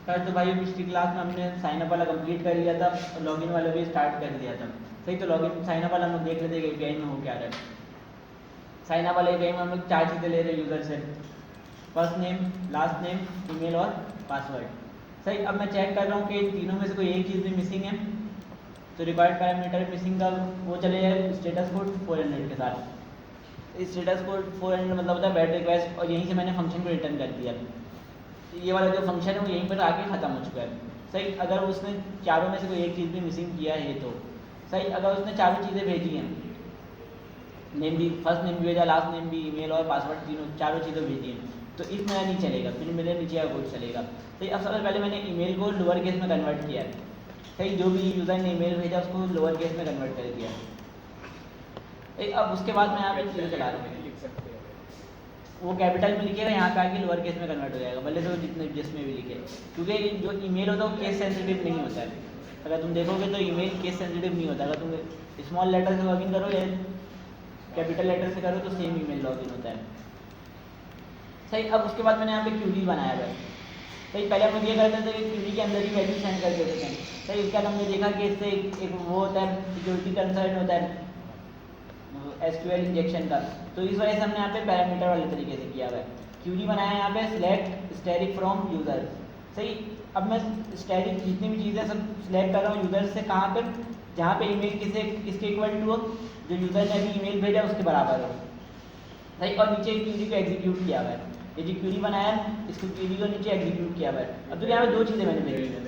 कल तो भाई पिछली क्लास में हमने साइन अप वाला कंप्लीट कर लिया था, लॉगिन वाला भी स्टार्ट कर दिया था। सही, तो लॉगिन साइन अप वाला हम लोग देख लेते हैं एपीआई में हो क्या रहा है। साइन अप वाले एपीआई में हम लोग 4 चीज़ें ले रहे हैं यूज़र से, first name, last name, email और पासवर्ड। सही, अब मैं चेक कर रहा हूँ कि इन तीनों में से कोई एक चीज़ भी मिसिंग है, तो रिक्वायर्ड पैरामीटर मिसिंग का वो चलेगा स्टेटस कोड 400 के साथ। स्टेटस कोड 400 मतलब होता है बैड रिक्वेस्ट, और यहीं से मैंने फंक्शन को रिटर्न कर दिया। ये वाला जो फंक्शन है वो यहीं पर आके ख़त्म हो चुका है। सही, अगर उसने चारों में से कोई एक चीज़ भी मिसिंग किया है तो सही, अगर उसने चारों चीज़ें भेजी हैं, नेम भी, फर्स्ट नेम भी भेजा, लास्ट नेम भी, ईमेल और पासवर्ड, तीनों चारों चीज़ें भेजी हैं, तो इस मेरा नहीं चलेगा, फिर मेरे नीचे का कोड चलेगा। सही, अब सबसे पहले मैंने ईमेल को लोअर केस में कन्वर्ट किया है। सही, जो भी यूज़र ने ईमेल भेजा उसको लोअर केस में कन्वर्ट कर दिया। अब उसके बाद मैं यहाँ पे चीज़ें चला रहा हूँ, वो कैपिटल में लिखेगा, यहाँ पे आके लोअर केस में कन्वर्ट हो जाएगा, भले तो जितने जिसमें भी लिखे, क्योंकि जो ईमेल होता है वो केस सेंसिटिव नहीं होता है। अगर तुम देखोगे तो ईमेल केस सेंसिटिव नहीं होता, अगर तुम स्मॉल लेटर से लॉगिन करो या कैपिटल लेटर से करो तो सेम ईमेल लॉगिन होता है। सही, अब उसके बाद मैंने यहाँ पे क्यूरी बनाया है। सही, पहले हम लोग ये करते थे कि क्यूरी के अंदर ही वैल्यू सेंड कर देते थे। सही, उसके बाद हमने देखा कि इससे एक वो होता है सिक्योरिटी कंसर्न होता है एसक्यूएल इंजेक्शन का, तो इस वजह से हमने यहाँ पे पैरामीटर वाले तरीके से किया हुआ है। क्यूरी बनाया है यहाँ पे सिलेक्ट स्टैटिक फ्रॉम यूज़र। सही, अब मैं स्टैटिक जितनी भी चीज़ें सब सिलेक्ट कर रहा हूँ यूज़र से, कहाँ पर, जहाँ पे ईमेल किसके इक्वल टू हो, जो यूज़र ने अभी ईमेल भेजा उसके बराबर हो। सही, और नीचे क्यूरी को एग्जीक्यूट किया हुआ है, ये जो क्यूरी बनाया है इसको क्यूरी को नीचे एग्जीक्यूट किया हुआ है। अब तो यहाँ पे दो चीज़ें मैंने भेजी हैं,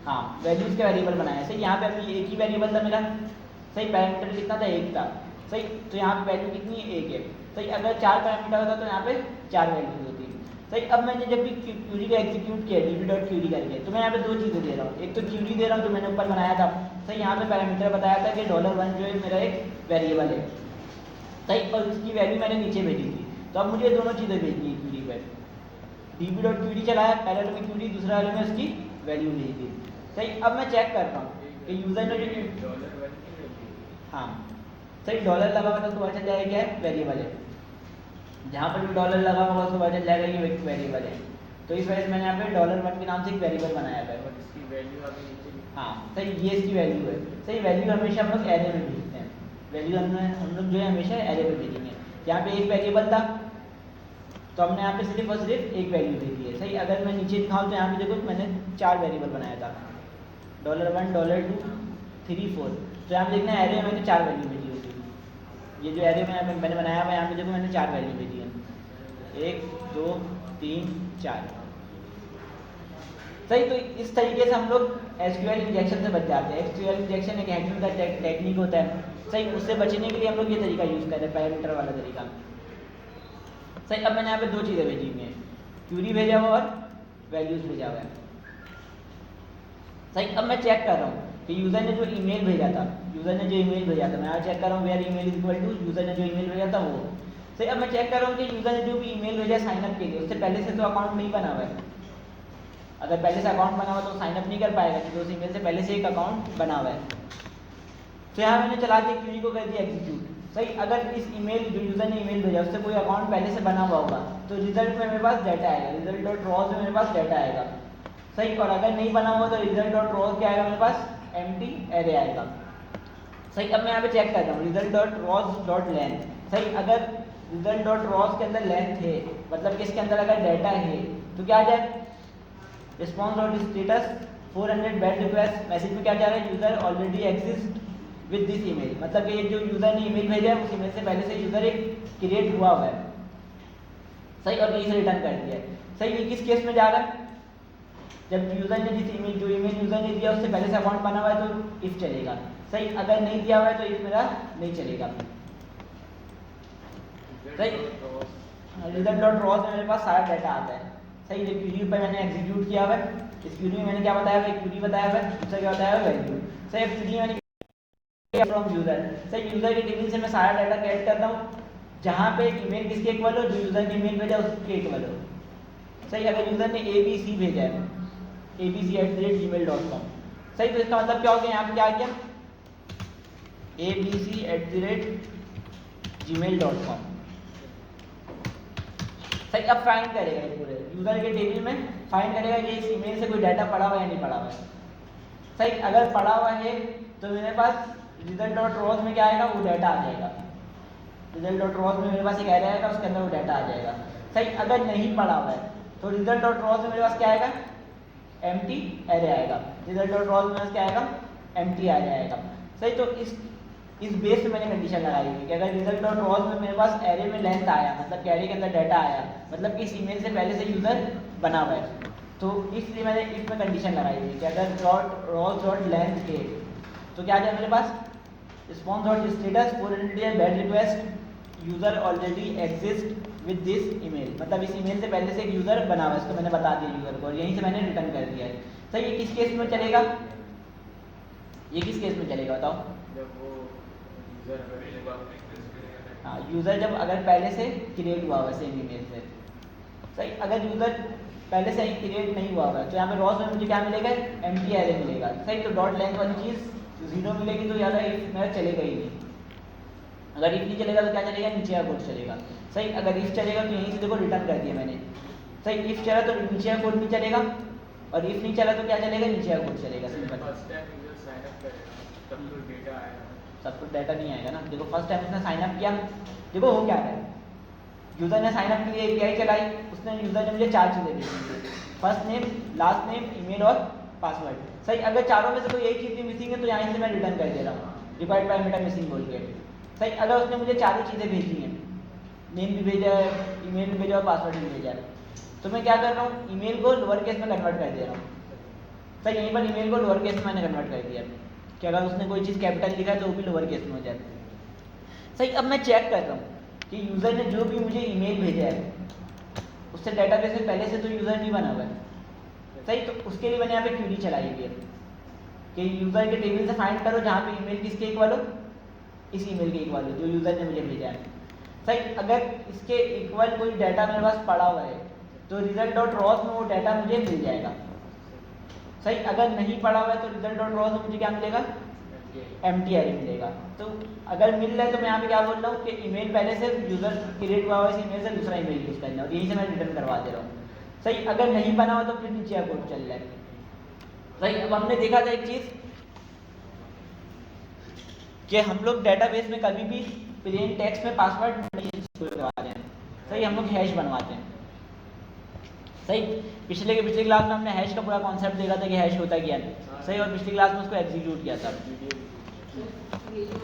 हाँ वैल्यूज़ के वेरिएबल बनाया है। सही, यहाँ पे अभी एक ही वेरिएबल था मेरा, सही, पैरामीटर कितना था, एक था। सही, तो यहाँ पे वैल्यू कितनी है, एक है। सही, अगर 4 पैरामीटर होता तो यहाँ पे 4 वैल्यूज होती। सही, अब मैंने जब भी क्यूरी को एग्जीक्यूट किया db.query करके, तो मैं यहाँ पे दो चीज़ें दे रहा हूँ, एक तो क्यूरी दे रहा हूँ जो मैंने ऊपर बनाया था। सही, यहाँ पे पैरामीटर बताया था कि $1 जो है मेरा एक वेरिएबल है। सही, और उसकी वैल्यू मैंने नीचे भेजी थी, तो अब मुझे दोनों चीज़ें भेजनी है क्यूरी पर। db.query चलाया, पहले वाले में क्यूरी, दूसरा वाले में उसकी वैल्यू भेजी थी। सही, अब मैं चेक करता हूँ कि यूज़र ने जो, हाँ सही, डॉलर लगा हुआ तो उसको पता चल जाएगा क्या है, वेरिएबल है। जहाँ पर भी डॉलर लगा होगा उसको पता चल जाएगा ये वेरिएबल है। तो इस वजह से मैंने यहाँ पे $1 के नाम से एक वेरिएबल बनाया है। हाँ सही, ये इसकी वैल्यू है। सही, वैल्यू हमेशा हम लोग एरे में भेजते हैं, वैल्यू हम लोग जो है हमेशा एरे में भेजेंगे। यहाँ पे एक वेरिएबल था तो हमने यहाँ पे सिर्फ और सिर्फ एक वैल्यू भेजी है। सही, अगर मैं नीचे दिखाऊँ तो यहाँ पे देखो मैंने 4 वेरिएबल बनाया था, $1, $2, 3, 4। तो यहाँ पे देखना एरे में मैंने 4 वैल्यू भेजी होती है। ये जो एरे में मैंने बनाया हुआ है यहाँ पे देखो मैंने 4 वैल्यू भेजी है, 1 2 3 4। सही, तो इस तरीके से हम लोग एसक्यूएल इंजेक्शन से बच जाते हैं। एसक्यूएल इंजेक्शन एक हैकिंग का टेक्निक होता है। सही, उससे बचने के लिए हम लोग ये तरीका यूज़ करते हैं, पैरामीटर वाला तरीका। सही, अब मैंने यहाँ पे दो चीज़ें भेजी हुई हैं, क्यूरी भेजा हुआ और वैल्यूज़ भेजा हुआ है। सही, अब मैं चेक कर रहा हूँ कि यूज़र ने जो ईमेल भेजा था, यूज़र ने जो ईमेल भेजा था, मैं यहाँ चेक कर रहा हूँ where email is equal to user ने जो ईमेल भेजा था वो। सही, अब मैं चेक कर रहा हूँ कि यूज़र ने जो भी ईमेल भेजा साइनअप के लिए, उससे पहले से तो अकाउंट नहीं बना हुआ है। अगर पहले से अकाउंट बना हुआ तो साइनअप नहीं कर पाएगा, क्योंकि उस ईमेल से पहले से एक अकाउंट बना हुआ है। तो यहाँ मैंने चला के क्यूरी को कर दिया एग्जीक्यूट। सही, अगर इस ईमेल जो यूज़र ने ईमेल भेजा उससे कोई अकाउंट पहले से बना हुआ होगा तो रिजल्ट में मेरे पास डाटा आएगा, result.raw में मेरे पास डाटा आएगा। सही, और अगर नहीं बना हुआ तो result.raw क्या आएगा मेरे पास, एम्प्टी एरे आएगा। सही, अब मैं यहाँ पे चेक कर रहा हूँ result.raws.length। सही, अगर result.raws के अंदर लेंथ है, मतलब कि इसके अंदर अगर डाटा है तो क्या आ जाए, response dot status 400 bad request, message में क्या जा रहा है, user already exist with this email, मतलब कि ये जो यूज़र ने ईमेल भेजा है उस ईमेल से पहले से यूज़र एक क्रिएट हुआ हुआ है। सही, और यहीं से रिटर्न कर दिया है। सही, ये किस केस में जा रहा है, जब यूज़र ने जो ईमेल यूज़र ने दिया उससे पहले से अकाउंट बना हुआ है तो इफ चलेगा। सही, अगर नहीं दिया हुआ है तो इफ मेरा नहीं चलेगा। सही, result.raw में मेरे पास सारा डाटा आता है। सही, ये क्यूरी पर मैंने एग्जीक्यूट किया हुआ है, इस क्यूरी में मैंने क्या बताया हुआ है, क्यूरी बताया हुआ है, दूसरा क्या बताया हुआ है, वैल्यू। सही, क्यूरी मैंने फ्रॉम यूज़र। सही, यूज़र के टेबल से मैं सारा डाटा कैट कर रहा हूँ, जहाँ पे ईमेल किसके इक्वल हो, जो यूज़र ने ईमेल भेजा उसके इक्वल हो। सही, अगर यूज़र ने ABC भेजा है abc@gmail.com, सही, तो इसका मतलब क्या हो गया, यहाँ पे क्या आ गया, abc@gmail.com। सही, अब फाइंड करेगा ये पूरे यूज़र के टेबल में फाइंड करेगा कि इस ईमेल से कोई डाटा पड़ा हुआ है या नहीं पड़ा हुआ है। सही, अगर पड़ा हुआ है तो मेरे पास रिजल्ट डॉट रोज में क्या आएगा, वो डाटा आ जाएगा। रिजल्ट डॉट रोज में मेरे पास एक एरे आएगा, उसके अंदर वो डाटा आ जाएगा। सही, अगर नहीं पड़ा हुआ है तो रिजल्ट डॉट रोज में मेरे पास क्या आएगा, एम्प्टी एरे आएगा। रिजल्ट डॉट रोज में क्या आएगा, एम्प्टी एरे आएगा। सही, तो इस बेस पे मैंने कंडीशन लगाई हुई कि अगर रिजल्ट डॉट रोज में मेरे पास एरे में लेंथ आया, मतलब कि एरे के अंदर डाटा आया, मतलब कि इस ईमेल से पहले से यूज़र बना हुआ है, तो इसलिए मैंने इसमें कंडीशन लगाई हुई कि अगर डॉट रोज डॉट लेंथ है तो क्या जाए मेरे पास, response dot status for bad request user already exist with this email, मतलब इस ईमेल से पहले से एक यूज़र बना हुआ है, इसको मैंने बता दिया यूज़र को और यहीं से मैंने रिटर्न कर दिया है। सही, ये किस केस में चलेगा, ये किस केस में चलेगा बताओ? जब वो हाँ, यूज़र जब अगर पहले से क्रिएट हुआ हुआ सेम ईमेल से। सही, अगर यूज़र पहले से ही क्रिएट नहीं हुआ हुआ तो यहाँ पे रॉस में मुझे क्या मिलेगा, एम्प्टी एरे मिलेगा। सही, तो डॉट लेंथ वाली चीज़ 0 मिलेगी तो ज़्यादा इफ मेरा चलेगा ही नहीं। अगर इफ नहीं चलेगा तो क्या चलेगा, नीचे का कोड चलेगा। सही, अगर इफ चलेगा तो यहीं से देखो रिटर्न कर दिया मैंने। सही, इफ चला तो नीचे का कोड नहीं चलेगा और इफ नहीं चला तो क्या चलेगा, नीचे का कोड चलेगा। सिंपल, सब कुछ डाटा नहीं आएगा ना। देखो फर्स्ट टाइम उसने साइन अप किया, देखो हो क्या रहा है, यूज़र ने साइन अप के लिए API चलाई, उसने यूज़र ने मुझे 4 चीज़ें दी, first name, last name, email और पासवर्ड। सही, अगर चारों में से कोई एक चीज़ भी मिसिंग है तो यहाँ से मैं रिटर्न कर दे रहा हूँ, रिक्वायर्ड पैरामीटर मिसिंग बोल के। सही, अगर उसने मुझे चारों चीज़ें भेजी हैं, नेम भी भेजा है, ईमेल भी भेजा और पासवर्ड भी भेजा है, तो मैं क्या कर रहा हूँ, ईमेल को लोअर केस में कन्वर्ट कर दे रहा हूँ। सही, यहीं पर ईमेल को लोअर केस में मैंने कन्वर्ट कर दिया कि अगर उसने कोई चीज़ कैपिटल लिखा है तो वो भी लोअर केस में हो जाए। सही, अब मैं चेक कर रहा हूँ कि यूज़र ने जो भी मुझे ईमेल भेजा है उससे डेटाबेस में पहले से तो यूज़र नहीं बना हुआ है। सही, तो उसके लिए मैंने यहाँ पे क्यूरी चलाई हुई है कि यूज़र के टेबल से फाइंड करो जहाँ पे ईमेल किसके इक्वल हो, इस ईमेल के इक्वल हो जो यूज़र ने मुझे भेजा है। सही, अगर इसके इक्वल कोई डाटा मेरे पास पड़ा हुआ है तो रिजल्ट डॉट रॉस में वो डाटा मुझे मिल जाएगा। सही, अगर नहीं पड़ा हुआ है तो रिजल्ट डॉट रॉस में मुझे क्या मिलेगा, एम्प्टी एरे मिलेगा। तो अगर मिल रहा है तो मैं यहाँ पे क्या बोल रहा हूँ कि ईमेल पहले से यूज़र क्रिएट हुआ हुआ है, इस ईमेल से दूसरा ईमेल यूज़ करना है और यहीं से मैं रिटर्न करवा दे रहा हूँ। सही, अगर नहीं बना हुआ तो फिर नीचे का कोड चल रहा है। सही, अब हमने देखा था एक चीज़ कि हम लोग डेटाबेस में कभी भी प्लेन टेक्स्ट में पासवर्ड नहीं करवाते हैं। सही, हम लोग हैश बनवाते हैं। सही, पिछले क्लास में हमने हैश का पूरा कॉन्सेप्ट देखा था कि हैश होता क्या है। सही, और पिछली क्लास में उसको एग्जीक्यूट किया था। ये जो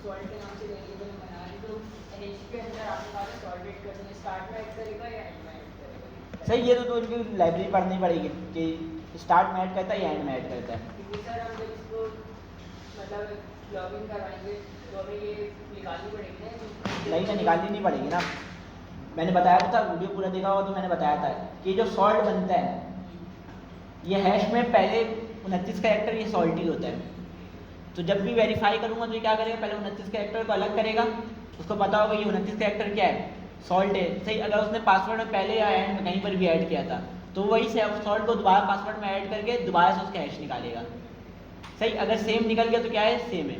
सॉल्ट के नाम से वेरिएबल बना है तो हैश के अंदर आपके पास सॉल्ट ऐड करने स्टार्ट में ऐड करेगा या एंड में ऐड करेगा? सही, ये तो उनकी लाइब्रेरी पढ़नी पड़ेगी कि स्टार्ट में ऐड करता है या एंड में ऐड करता है। क्योंकि सर हम जब इसको मतलब लॉगिन करवाएंगे तो हमें ये निकालनी पड़ेगी ना? नहीं ना, निकालनी नहीं पड़ेगी ना। मैंने बताया था, वीडियो पूरा देखा होगा तो मैंने बताया था कि जो सॉल्ट बनता है ये हैश में पहले 29 कैरेक्टर ये सॉल्ट ही होता है। तो जब भी वेरीफाई करूँगा तो ये क्या करेगा, पहले 29 कैरेक्टर को अलग करेगा, उसको पता होगा ये 29 कैरेक्टर क्या है, सॉल्ट है। सही, अगर उसने पासवर्ड में पहले या एंड में कहीं पर भी ऐड किया था तो वही से सॉल्ट को दोबारा पासवर्ड में ऐड करके दोबारा से उसका हैश निकालेगा। सही, अगर सेम निकल गया तो क्या है, सेम है।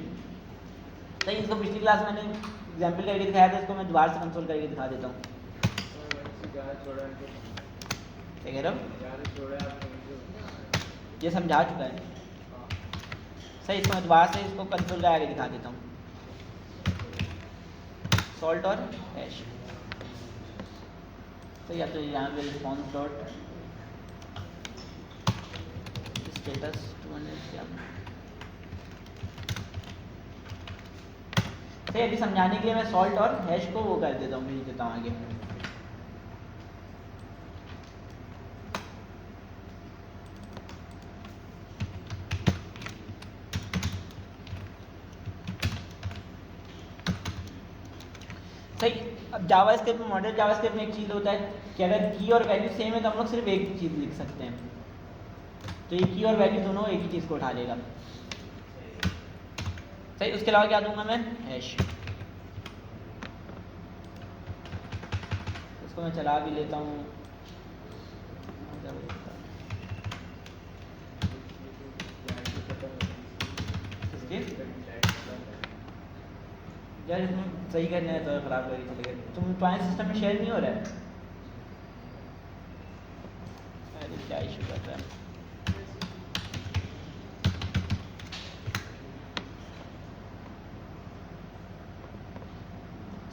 सही, इसको पिछली क्लास मैंने एग्जाम्पल करके दिखाया था, इसको मैं दोबारा से कंसोल करके दिखा देता हूँ। क्या कह रहा हूँ, ये समझा चुका है। सही, इसको मैं दोबारा से इसको कंसोल का आगे दिखा देता हूँ, सॉल्ट और हैश। तो या तो यहाँ पे रिस्पॉन्स डॉट स्टेटस 200 सही, अभी समझाने के लिए मैं सॉल्ट और हैश को वो कर देता हूँ, भेज देता हूँ आगे। सही, अब जावास्क्रिप्ट में, मॉडल जावास्क्रिप्ट में एक चीज़ होता है कि अगर की और वैल्यू सेम है तो हम लोग सिर्फ एक चीज़ लिख सकते हैं, तो ये की और वैल्यू दोनों एक ही चीज़ को उठा लेगा। सही, उसके अलावा क्या दूंगा मैं, हैश। इसको मैं चला भी लेता हूँ। यार इसमें सही करना है तो ख़राब करके चले गए। तुम्हारे सिस्टम में शेयर नहीं हो रहा है? अरे क्या इशू कर रहा है।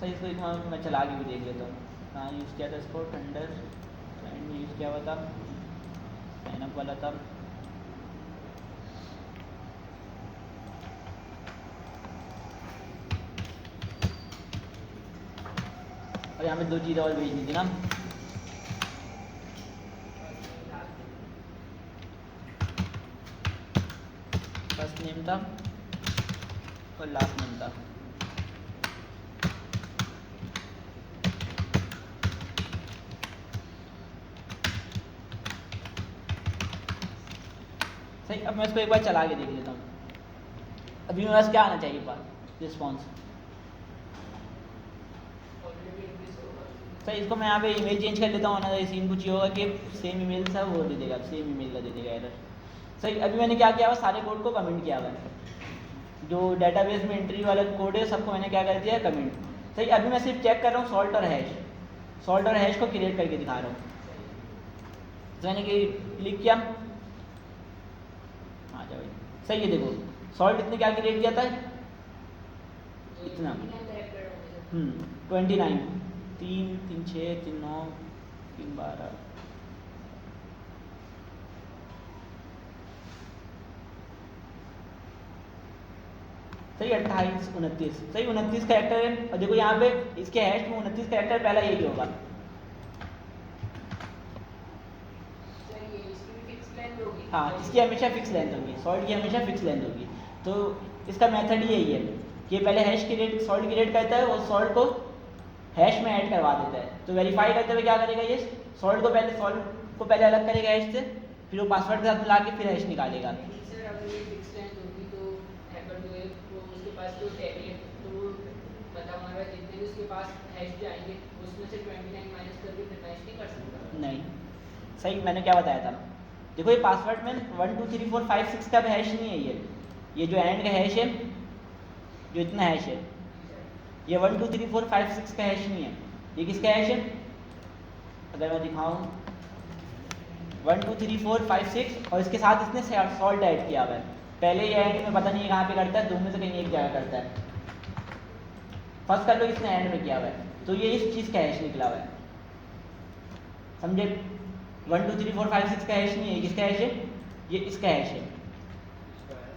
सही, इसको एक बार मैं चला के भी देख लेता हूँ कहाँ यूज़ किया था इसको। थंडर क्लाइंट में यूज़ किया हुआ था, साइनअप वाला था। और यहाँ पे दो चीज़ें और भेजनी थी ना, फर्स्ट नेम था और लास्ट नेम था। सही, अब मैं इसको एक बार चला के देख लेता हूँ। अभी मेरे पास क्या आना चाहिए बात रिस्पॉन्स। सही, इसको मैं यहाँ पे ईमेल चेंज कर लेता हूँ ना, सीन कुछ ये होगा कि सेम ईमेल था वो दे देगा, सेम ईमेल का दे देगा एरर। सही, अभी मैंने क्या किया हुआ, सारे कोड को कमेंट किया हुआ है। जो डेटाबेस में एंट्री वाला कोड है सबको मैंने क्या कर दिया है, कमेंट। सही, अभी मैं सिर्फ चेक कर रहा हूँ सॉल्ट और हैश, सॉल्ट और हैश को क्रिएट करके दिखा रहा हूँ। तो मैंने क्लिक किया, आ जाओ। सही है, देखो सॉल्ट इसने क्या क्रिएट किया था, इतना 29, 3 3 6 3 9 3 12। सही, 28 29। सही, 29 कैरेक्टर है। और देखो यहाँ पे इसके हैश में 29 कैरेक्टर पहला यही होगा। हाँ, इसकी हमेशा फिक्स लेंथ होगी, सॉल्ट की हमेशा फिक्स लेंथ होगी। तो इसका मेथड ही यही है कि पहले हैश क्रिएट, सॉल्ट क्रिएट करता है और सॉल्ट को हैश में ऐड करवा देता है। तो वेरीफाई करते हुए क्या करेगा ये, सॉल्ट को पहले अलग करेगा हैश से, फिर वो पासवर्ड के साथ मिला के फिर हैश निकालेगा। सर अगर ये फिक्स लेंथ होगी तो हैकर जो है वो उसके पास जो टेबल है तो मतलब हमारा जितने भी उसके पास हैश जाएंगे उसमें से 29 माइनस करके फिर मैच नहीं कर सकता। नहीं, सही, मैंने क्या बताया था, देखो ये पासवर्ड में 1 2 3 4 5 6 का हैश नहीं है। ये जो एंड का हैश है, जो इतना हैश है, ये 1 2 3 4 5 6 का हैश नहीं है। ये किसका हैश है, अगर मैं दिखाऊं 1 2 3 4 5 6 और इसके साथ इसने सॉल्ट ऐड किया हुआ है। पहले ये एंड में पता नहीं कहाँ पे करता है, दो में से कहीं एक जगह करता है। फर्स्ट कर लो, इसने एंड में किया हुआ है, तो ये इस चीज़ का हैश निकला हुआ है, समझे। 1 2 3 4 5 6 का हैश नहीं है, किसका हैश है, ये इसका हैश है,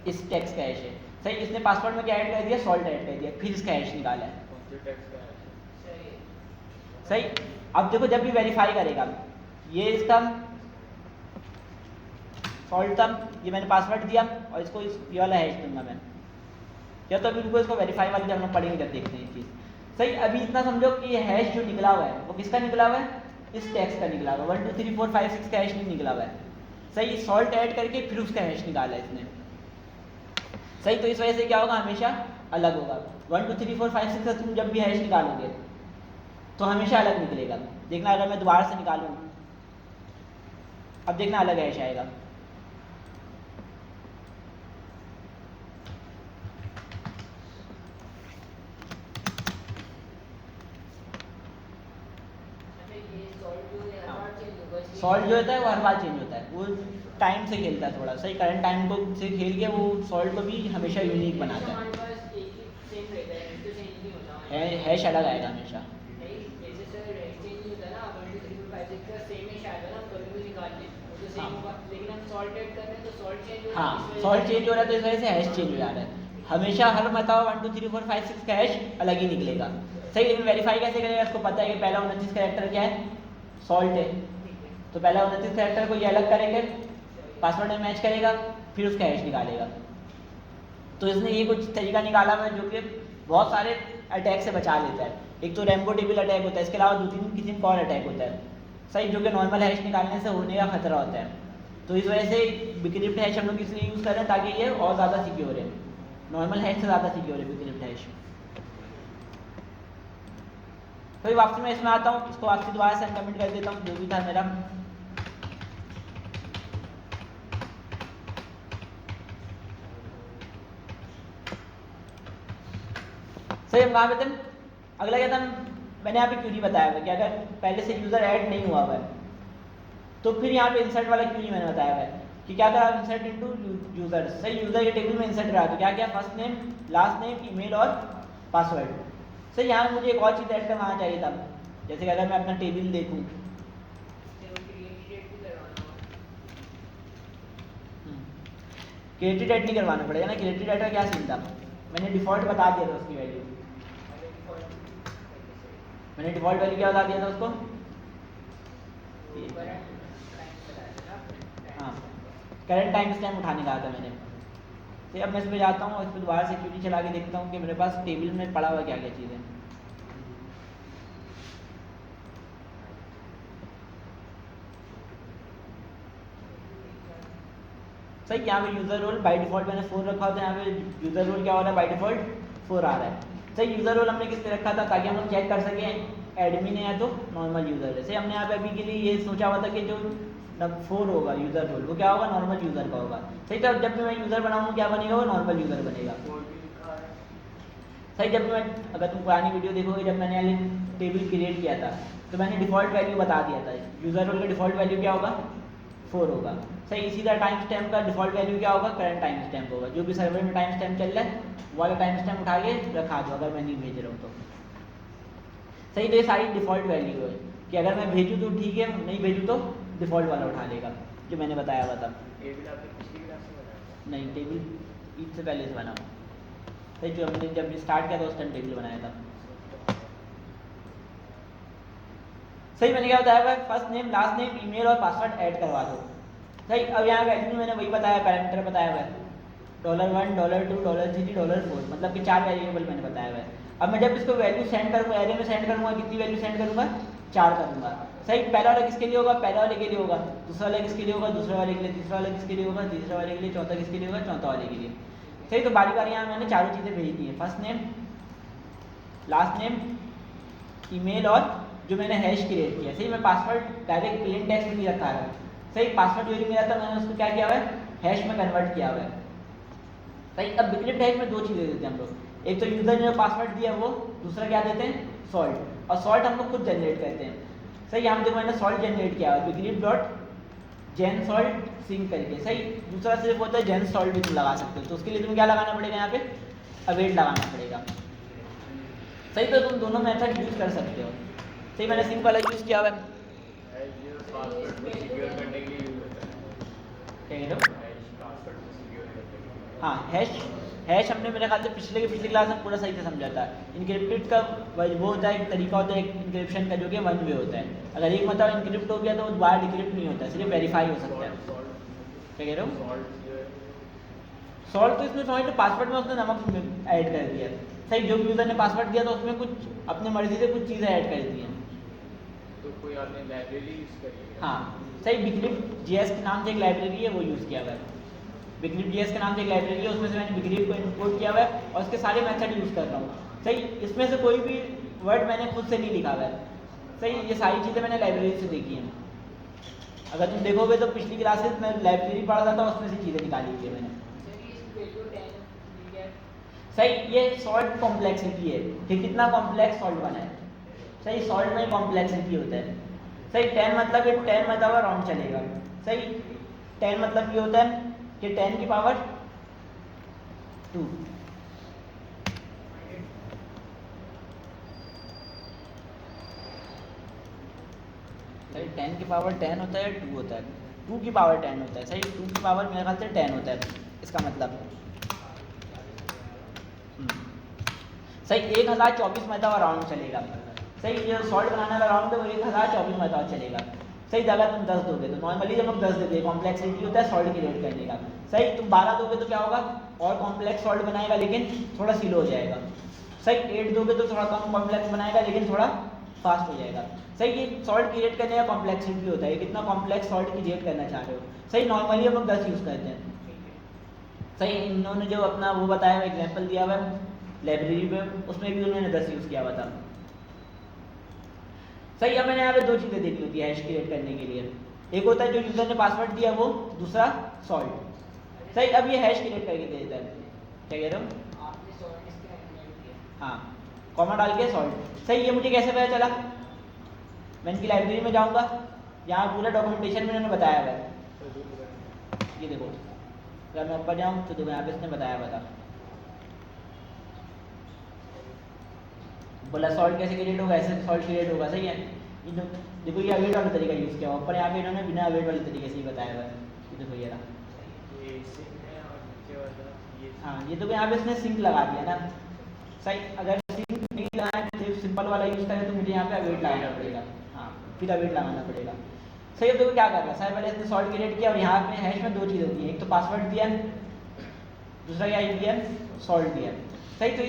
इस टेक्स्ट का हैश है। सही, इसने पासवर्ड में क्या ऐड कर दिया, सॉल्ट ऐड कर दिया, फिर इसका हैश निकाला है। सही, अब देखो जब भी वेरीफाई करेगा, ये इसका सॉल्ट था, ये मैंने पासवर्ड दिया और इसको ये वाला हैश दूंगा मैं, या तो अभी रुको इसको वेरीफाई वाली जब हम पढ़ेंगे जब देखते हैं ये चीज़। सही, अभी इतना समझो कि ये हैश जो निकला हुआ है वो किसका निकला हुआ है, इस टेक्स्ट का निकला हुआ है। 1 2 3 4 5 6 का हैश नहीं निकला हुआ है। सही, सॉल्ट ऐड करके फिर उसका हैश निकाला है इसने। सही, तो इस वजह से क्या होगा, हमेशा अलग होगा। 1 2 3 4 5 6 का तुम जब भी हैश निकालोगे तो हमेशा अलग निकलेगा। देखना अगर मैं दोबारा से निकालूँ, अब देखना अलग हैश आएगा। सॉल्ट जो होता है वो हर बार चेंज होता है, वो टाइम से खेलता है थोड़ा। सही, करंट टाइम को से खेल के वो सॉल्ट को भी हमेशा यूनिक बनाता है। हैश अलग आएगा हमेशा। हाँ, सॉल्ट चेंज हो रहा है तो इस वजह से हैश चेंज हो जा रहा है। हमेशा हर बताओ 1 2 3 4 5 6 का हैश अलग ही निकलेगा। सही, लेकिन वेरीफाई कैसे करेगा, इसको पता है कि पहला 29 कैरेक्टर क्या है, सॉल्ट है, तो पहला 29 कैरेक्टर को ये अलग करेंगे, पासवर्ड में मैच करेगा, फिर उसका हैश निकालेगा। तो इसने ये कुछ तरीका निकाला हुआ है जो कि बहुत सारे अटैक से बचा लेता है। एक तो रैम्बो टेबल अटैक होता है, इसके अलावा 2-3 किसी और अटैक होता है। सही, जो कि नॉर्मल हैश निकालने से होने का खतरा होता है। तो इस वजह से बिक्रिप्ट हैश हम लोग इसलिए यूज़ कर रहे हैं ताकि ये और ज़्यादा सिक्योर है, नॉर्मल हैश से ज़्यादा सिक्योर है बिक्रिप्ट हैश। तो वापसी मैं इसमें आता हूँ, इसको वापसी दोबारा से अनकमेंट कर देता हूँ जो भी था मेरा। सही, हम कहाँ पे थे, अगला क्या था, मैंने यहाँ पे क्यों नहीं बताया हुआ कि अगर पहले से यूज़र ऐड नहीं हुआ हुआ है तो फिर यहाँ पे इंसर्ट वाला क्यों नहीं मैंने बताया है कि क्या करा, इंसर्ट इनटू यूजर, सही यूजर के टेबल में इंसर्ट करा, तो क्या क्या, first name, last name, email और पासवर्ड। सही यहाँ मुझे एक और चीज़ ऐड करवाना चाहिए था, जैसे कि अगर मैं अपना टेबल देखूँ, क्रिएटेड डेट नहीं करवाना पड़ेगा ना, क्रिएटेड डेट का क्या सीन था, मैंने डिफ़ॉल्ट बता दिया था उसकी वैल्यू, मैंने डिफ़ॉल्ट वैल्यू क्या बता दिया था उसको, हाँ करंट टाइम स्टैम्प उठाने कहा था मैंने। तो अब मैं इस पर जाता हूँ, इस पर दोबारा सिक्योरिटी चला के देखता हूँ कि मेरे पास टेबल में पड़ा हुआ क्या क्या चीज़ है। सही यहाँ पे यूज़र रोल बाय डिफ़ॉल्ट मैंने 4 रखा होता है, यहाँ पे यूज़र रोल क्या हो रहा है, बाय डिफ़ॉल्ट 4 आ रहा है। सही यूज़र रोल हमने किस पे रखा था ताकि हम लोग चेक कर सकें एडमिन है या तो नॉर्मल यूज़र है। सही हमने यहाँ पे अभी के लिए ये सोचा हुआ था कि जो 4 होगा यूज़र रोल वो क्या होगा, नॉर्मल यूज़र का होगा। सही तो जब भी मैं यूज़र बनाऊँ क्या बनेगा, वो नॉर्मल यूज़र बनेगा। सही जब मैं, अगर तुम पुरानी वीडियो देखोगे जब मैंने ये टेबल क्रिएट किया था तो मैंने डिफ़ॉल्ट वैल्यू बता दिया था, यूज़र रोल का डिफ़ॉल्ट वैल्यू क्या होगा, 4 होगा। सही इसी तरह टाइम स्टैम्प का डिफ़ॉल्ट वैल्यू क्या होगा, करंट टाइम स्टैम्प होगा, जो भी सर्वर में टाइम स्टैम्प चल रहा है वो वाला टाइम स्टैम्प उठा के रखा दो अगर मैं नहीं भेज रहा हूँ तो। सही तो ये सारी डिफ़ॉल्ट वैल्यू है कि अगर मैं भेजूँ तो ठीक है, नहीं भेजूँ तो डिफ़ॉल्ट वाला उठा लेगा जो मैंने बताया हुआ था। नहीं टेबल ईद से पहले से बना हुआ, सही जो हमने जब स्टार्ट किया था उस टाइम टेबल बनाया था। सही मैंने क्या बताया, first name, last name, email और पासवर्ड ऐड करवा दो। सही अब यहाँ वैल्यू मैंने वही बताया, पैरामीटर बताया हुआ है $1, $2, $3, $4, मतलब कि 4 वेरिएबल मैंने बताया हुआ है। अब मैं जब इसको वैल्यू सेंड करूँगा, एरे में सेंड करूँगा, कितनी वैल्यू सेंड करूँगा, 4 करूँगा। सही पहला वाला किसके लिए होगा, पहला वाले के लिए होगा, दूसरा वाला किसके लिए होगा, दूसरा वाले के लिए, तीसरा वाला किसके लिए होगा, तीसरा वाले के लिए, चौथा किसके लिए होगा, चौथा वाले के लिए। सही तो बारी बारी यहाँ मैंने चारों चीज़ें भेज दी है, first name, last name, email और जो मैंने हैश क्रिएट किया। सही मैं पासवर्ड डायरेक्ट प्लेन टेक्स्ट में नहीं रखा है, सही पासवर्ड जो भी मेरा था मैंने उसको क्या किया हुआ है, हैश में कन्वर्ट किया हुआ है। सही अब डिक्रिप्ट हैश में 2 चीज़ें देते हैं हम लोग, एक तो यूज़र ने जो पासवर्ड दिया वो, दूसरा क्या देते हैं, सॉल्ट, और सॉल्ट हम लोग खुद जनरेट करते हैं। सही यहाँ देखो मैंने सॉल्ट जनरेट किया है decrypt.gen salt सिंक करके। सही दूसरा सिर्फ होता है जेन सॉल्ट भी तुम लगा सकते हो, तो उसके लिए तुम्हें क्या लगाना पड़ेगा, यहाँ पे अवेट लगाना पड़ेगा। सही तो तुम दोनों मेथड यूज़ कर सकते हो। सही मैंने सिंक वाला यूज़ किया हुआ है, हाँ हैश हमने मेरे ख्याल से पिछले क्लास में पूरा सही से समझा था। इनक्रिप्टेड का वो होता है, एक तरीका होता है इनक्रिप्शन का जो कि 1 वे होता है, अगर एक मतलब इनक्रिप्ट हो गया तो दोबारा डिक्रिप्ट नहीं होता, सिर्फ वेरीफाई हो सकता है। क्या कह रहे हो, सॉल्ट तो इसमें समझ लो पासवर्ड में उसने नमक ऐड कर दिया। सही जो भी यूज़र ने पासवर्ड दिया तो उसमें कुछ अपनी मर्जी से कुछ चीज़ें ऐड कर दी हैं, तो कोई आपने लाइब्रेरी यूज़ करी है? हाँ सही बिक्रिप्ट जीएस के नाम से एक लाइब्रेरी है वो यूज़ किया हुआ है, बिक्रिप्ट जीएस के नाम से एक लाइब्रेरी है, उसमें से मैंने बिक्रिप्ट को इंपोर्ट किया हुआ है और उसके सारे मेथड यूज़ कर रहा हूँ। सही इसमें से कोई भी वर्ड मैंने खुद से नहीं लिखा हुआ है। सही ये सारी चीज़ें मैंने लाइब्रेरी से देखी हैं, अगर तुम देखोगे तो पिछली क्लासेस में लाइब्रेरी पढ़ा था तो उसमें से चीज़ें निकाली थी मैंने। सही ये सॉल्ट कॉम्प्लेक्सिटी है कि कितना कॉम्प्लेक्स सॉल्ट बना है। सही सॉल्ट में कॉम्प्लेक्सिटी होता है। सही 10 मतलब ये 10 मतलब राउंड चलेगा। सही 10 मतलब ये होता है कि 10 की पावर 2। सही 10 की पावर 10 होता है, 2 होता है, 2 की पावर 10 होता है। सही 2 की पावर मेरे ख्याल से 10 होता है इसका मतलब। सही 1024 मतलब राउंड चलेगा। सही जो सॉल्ट बनाने वाला राउंड है वो 1024 मतलब चलेगा। सही अगर तुम 10 दोगे तो नॉर्मली जब हम 10 देते हैं कॉम्प्लेक्सिटी होता है सॉल्ट क्रिएट करने का। सही तुम 12 दोगे तो क्या होगा, और कॉम्प्लेक्स सॉल्ट बनाएगा लेकिन थोड़ा स्लो हो जाएगा। सही 8 दोगे तो थोड़ा कम कॉम्प्लेक्स बनाएगा लेकिन थोड़ा फास्ट हो जाएगा। सही ये सॉल्ट क्रिएट करने का कॉम्प्लेक्सिटी होता है, कितना कॉम्प्लेक्स सॉल्ट क्रिएट करना चाह रहे हो। सही नॉर्मली हम लोग 10 यूज़ करते हैं। सही इन्होंने जो अपना वो बताया एग्जाम्पल दिया हुआ है लाइब्रेरी में, उसमें भी उन्होंने 10 यूज़ किया हुआ था। सही अब मैंने यहाँ पे 2 चीज़ें देनी होती है हैश क्रिएट करने के लिए, एक होता है जो यूज़र ने पासवर्ड दिया वो, दूसरा सॉल्ट। सही अब ये हैश क्रिएट करके दे देता है। क्या कह रहे हो, आपने सॉल्ट इसके अंदर दिया, हाँ कॉमा डाल के सॉल्ट। सही ये मुझे कैसे पता चला, मैं इनकी लाइब्रेरी में जाऊँगा, यहाँ पूरा डॉक्यूमेंटेशन में इन्होंने बताया हुआ है। तो zoom करना। ये देखो, अगर मैं ऊपर जाऊँ तो देखो यहाँ पे इसने बताया हुआ था, बोला सॉल्ट कैसे क्रिएट होगा, ऐसे सॉल्ट क्रिएट होगा, सही है। देखो ये अवेट वाला तरीका यूज़ किया हुआ, ऊपर यहाँ पे इन्होंने बिना अवेट वाले तरीके से ही बताया हुआ है। ये देखो ये रहा, ये सिंक है और नीचे वाला ये हाँ ये तो यहाँ पे इसने सिंक लगा दिया ना, सही। अगर सिंक नहीं लगाए तो सिंपल वाला यूज़ करें तो मुझे यहाँ पे अवेट लगाना पड़ेगा, हाँ फिर अवेट लगाना पड़ेगा, सही। अब देखो क्या कर रहा है, पहले इसने सॉल्ट क्रिएट किया और यहाँ पे हैश में दो चीज़ होती है, एक तो पासवर्ड दिया, दूसरा क्या दिया, सॉल्ट दिया, सही। तो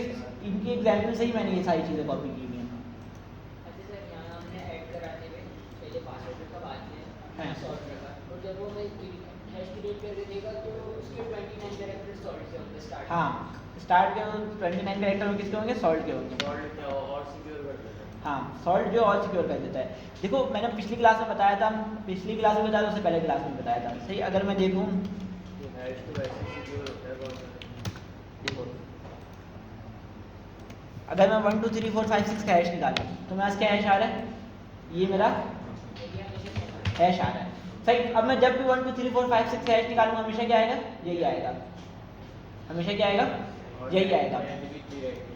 इनकी एग्जाम्पल से ही मैंने ये सारी चीज़ें कॉपी की हुई हैं। अच्छा सर, यहाँ हमने ऐड कराने में पहले पासवर्ड रखा, बाद हाँ। में सॉल्ट रखा, और जब वो मैं हैश क्रिएट करके देगा तो उसके 29 कैरेक्टर सॉल्ट के होंगे स्टार्ट। हाँ स्टार्ट के 29 कैरेक्टर में किसके होंगे, सॉल्ट के होंगे। सॉल्ट क्या और सिक्योर कर देता है। हाँ सॉल्ट जो और सिक्योर कर देता है। देखो मैंने पिछली क्लास में बताया था, पिछली क्लास में बताया था, उससे पहले क्लास में बताया था, सही। अगर मैं देखूँ, ये हैश तो वैसे ही सिक्योर होता है बहुत सारे। देखो अगर मैं 1 2 3 4 5 6 का हैश निकालूँ तो मेरा क्या हैश आ रहा है, ये मेरा हैश आ रहा है, सही। अब मैं जब भी 1 2 3 4 5 6 का हैश निकालूंगा हमेशा क्या आएगा, यही आएगा, हमेशा क्या आएगा, और यही आएगा। लेंथ भी इतनी रहेगी,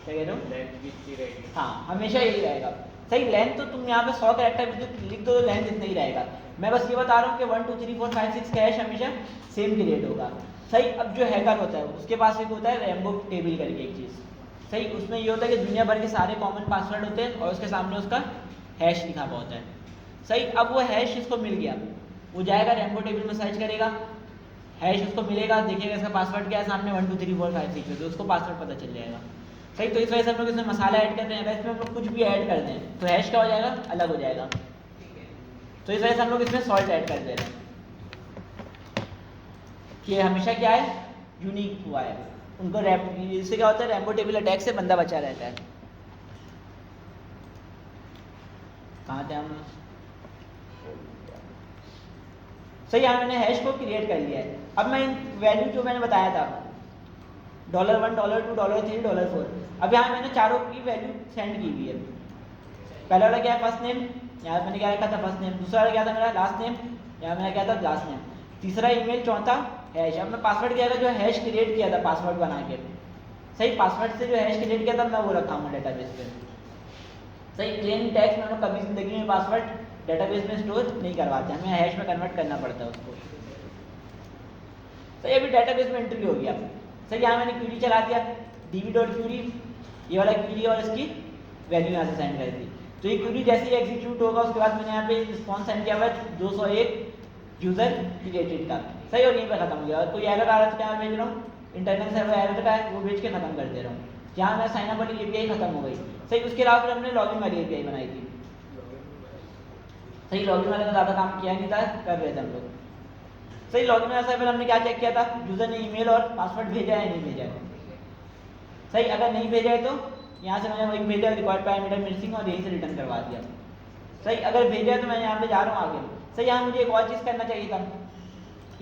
क्या कह रहे हो, लेंथ भी इतनी रहेगी। हाँ हमेशा यही रहेगा, सही। लेंथ तो तुम यहाँ पे 100 कैरेक्टर लिख दो तो लेंथ इतना ही रहेगा। मैं बस ये बता रहा हूँ कि 1 2 3 4 5 6 का हैश हमेशा सेम क्रिएट होगा, सही। अब जो हैकर होता है उसके पास एक होता है रैम्बो टेबल करके एक चीज़, सही। उसमें ये होता है कि दुनिया भर के सारे कॉमन पासवर्ड होते हैं और उसके सामने उसका हैश लिखा हुआ होता है, सही। अब वो हैश इसको मिल गया, वो जाएगा रैम्बो टेबल में सर्च करेगा, हैश उसको मिलेगा, देखेगा इसका पासवर्ड क्या है, सामने 1 2 3 4 5 6 है तो उसको पासवर्ड पता चल जाएगा, सही। तो इस वजह से हम लोग इसमें मसाला ऐड कर रहे हैं, अगर इसमें हम लोग कुछ भी ऐड कर दें तो हैश क्या हो जाएगा, अलग हो जाएगा, तो इस वजह से हम लोग इसमें सॉल्ट ऐड कर दे रहे हैं कि हमेशा क्या है, यूनिक हुआ है। उनको इससे क्या होता है, रैम्बो टेबल अटैक से बंदा बचा रहता है। कहाँ थे हम, सही। यहाँ मैंने हैश को क्रिएट कर लिया है। अब मैं वैल्यू जो मैंने बताया था $1 $2 $3 $4, अब यहाँ मैंने चारों की वैल्यू सेंड की हुई है। पहला वाला क्या है, फर्स्ट नेम, यहाँ मैंने क्या रखा था, फर्स्ट नेम। दूसरा वाला क्या था मेरा, लास्ट नेम, यहाँ मैंने क्या था, लास्ट नेम। तीसरा ईमेल, चौथा हैश। अब मैं पासवर्ड क्या था, जो हैश क्रिएट किया था पासवर्ड बना के, सही। पासवर्ड से जो हैश क्रिएट किया था मैं वो रखा हूँ डेटाबेस पे, सही। प्लेन टेक्स्ट में हम लोग कभी जिंदगी में पासवर्ड डेटाबेस में स्टोर नहीं करवाते, हमें हैश में कन्वर्ट करना पड़ता है उसको, सही। अभी डेटाबेस में एंट्री हो गया, सही। यहाँ मैंने क्यूरी चला दिया, db.query, ये वाला क्यूरी, और इसकी वैल्यू यहाँ से सेंड कर दी। तो ये क्यूरी जैसे ही एग्जीक्यूट होगा उसके बाद मैंने यहाँ पे रिस्पॉन्स सेंड किया हुआ है 201 यूजर क्रिएटेड का, सही। और यहीं पे खत्म हो गया। और कोई एरर आ रहा है तो क्या भेज रहा हूँ, इंटरनल सर्वर एरर का है वो भेज के खत्म कर दे रहा हूँ। यहाँ मैं साइन अप वाली एपीआई खत्म हो गई, सही। उसके अलावा फिर हमने लॉगिन वाली एपीआई बनाई थी, सही। लॉगिन वाले का ज़्यादा काम किया नहीं था, कर रहे थे हम लोग, सही। लॉगिन में ऐसा फिर हमने क्या चेक किया था, यूजर ने ईमेल और पासवर्ड भेजा है नहीं भेजा है, सही। अगर नहीं भेजा है तो यहाँ से मैंने वही भेजा, रिकॉर्ड पैरामीटर मिसिंग, और यहीं से रिटर्न करवा दिया, सही। अगर भेजा है तो मैं यहाँ पे जा रहा हूँ आगे, सही। यहाँ मुझे एक और चीज़ करना चाहिए था,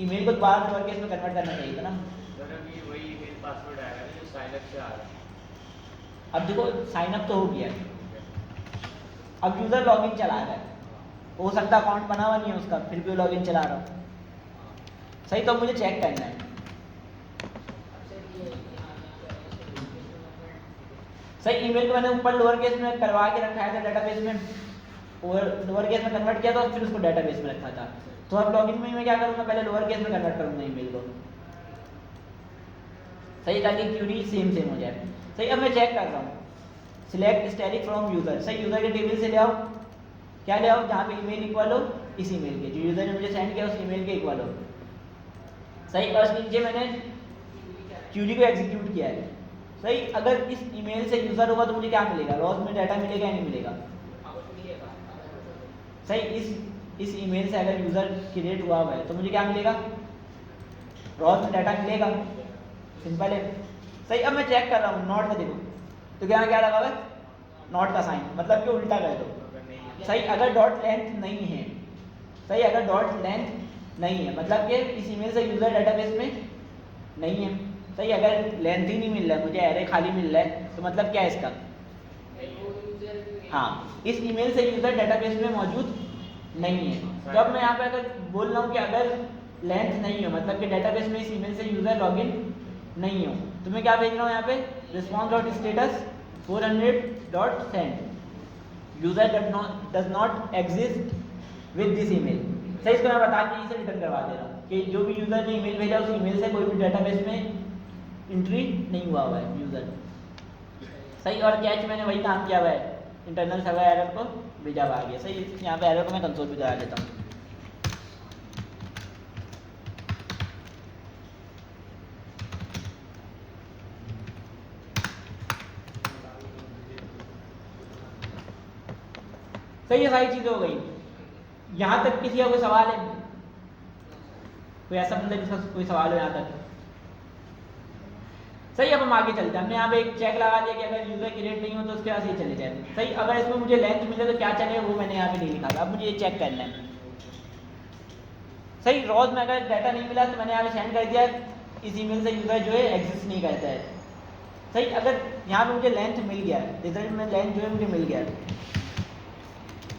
ईमेल को दोबारा लोअर केस में कन्वर्ट करना चाहिए था ना। सर अभी वही ईमेल पासवर्ड आएगा जो साइन अप से आ रहा है। अब देखो साइन अप तो हो गया, अब यूज़र लॉगिन चला रहा है, हो सकता है अकाउंट बना हुआ नहीं है उसका, फिर भी वो लॉगिन चला रहा हो, सही। तो मुझे चेक करना है, सही। ईमेल को मैंने ऊपर लोअर केस में करवा के रखा था डेटाबेस में, और लोअर केस में कन्वर्ट किया था और फिर उसको डेटाबेस में रखा था। तो अब लॉगिन में मैं क्या करूँगा, पहले लोअर केस में कन्वर्ट करूँगा ईमेल को, सही, ताकि क्यूरी सेम हो जाए, सही। अब मैं चेक कर रहा हूँ, सिलेक्ट स्टैटिक फ्रॉम यूजर, सही। यूजर के टेबल से ले आओ, क्या ले आओ, जहाँ पे ईमेल इक्वल हो इस ईमेल के, जो यूजर ने मुझे सेंड किया उस ईमेल के इक्वल हो, सही। और उसके नीचे मैंने क्यूरी को एग्जीक्यूट किया है, सही। अगर इस ईमेल से यूजर होगा तो मुझे क्या मिलेगा, रॉज में डाटा मिलेगा या नहीं मिलेगा, सही। इस ईमेल से अगर यूजर क्रिएट हुआ है तो मुझे क्या मिलेगा, रॉज में डाटा मिलेगा, सिंपल है, सही। अब मैं चेक कर रहा हूँ नॉट में, देखो तो क्या क्या लगा हुआ है, नॉट का साइन, मतलब कि उल्टा कर दो, सही। अगर डॉट लेंथ नहीं है, सही। अगर डॉट लेंथ नहीं है मतलब कि इस ईमेल से यूजर डेटाबेस में नहीं है, सही। अगर लेंथ ही नहीं मिल रहा है, मुझे एरे खाली मिल रहा है, तो मतलब क्या है इसका, हाँ, इस ईमेल से यूजर डेटाबेस में मौजूद नहीं है। तो अब मैं यहाँ पे अगर बोल रहा हूँ कि अगर लेंथ नहीं हो, मतलब कि डेटाबेस में इस ईमेल से यूज़र लॉगिन नहीं हो, तो मैं क्या भेज रहा हूँ यहाँ पे, response dot status 400.send user does not exist with this email. सही, इसको मैं बता के इसे रिटर्न करवा दे रहा हूँ कि जो भी यूज़र ने ईमेल भेजा उस ईमेल से कोई भी डेटाबेस में एंट्री नहीं हुआ हुआ है यूज़र। सही, और कैच मैंने वही काम किया हुआ है, इंटरनल सर्वर एरर को भेजा हुआ आ गया। सही, यहाँ पे एरर को मैं कंसोल भी करा देता हूँ। सही, ये सारी चीज़ें हो गई। यहाँ तक किसी का कोई सवाल है? कोई ऐसा बंदा जिसका कोई सवाल हो यहाँ तक? सही, अब हम आगे चलते हैं। हमने यहाँ पे एक चेक लगा दिया कि अगर यूज़र क्रिएट नहीं हो तो उसके पास ये चले जाए। सही, अगर इसमें मुझे लेंथ मिले तो क्या चले, वो मैंने यहाँ पे नहीं लिखा था। अब मुझे ये चेक करना है। सही, रोज में अगर डाटा नहीं मिला तो मैंने यहाँ पे सेंड कर दिया, इस ईमेल से यूज़र जो है एग्जिस्ट नहीं करता है। सही, अगर यहाँ पे मुझे लेंथ मिल गया, रिजल्ट में लेंथ जो है मुझे मिल गया,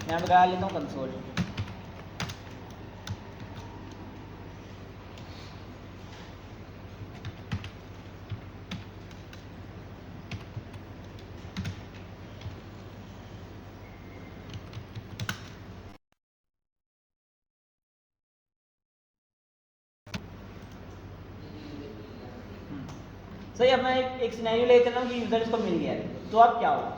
मैं यहाँ पे करा लेता हूँ कंसोल। सही, अब मैं एक सिनेरियो लेके चल रहा हूँ कि यूज़र इसको मिल गया है, तो अब क्या होगा?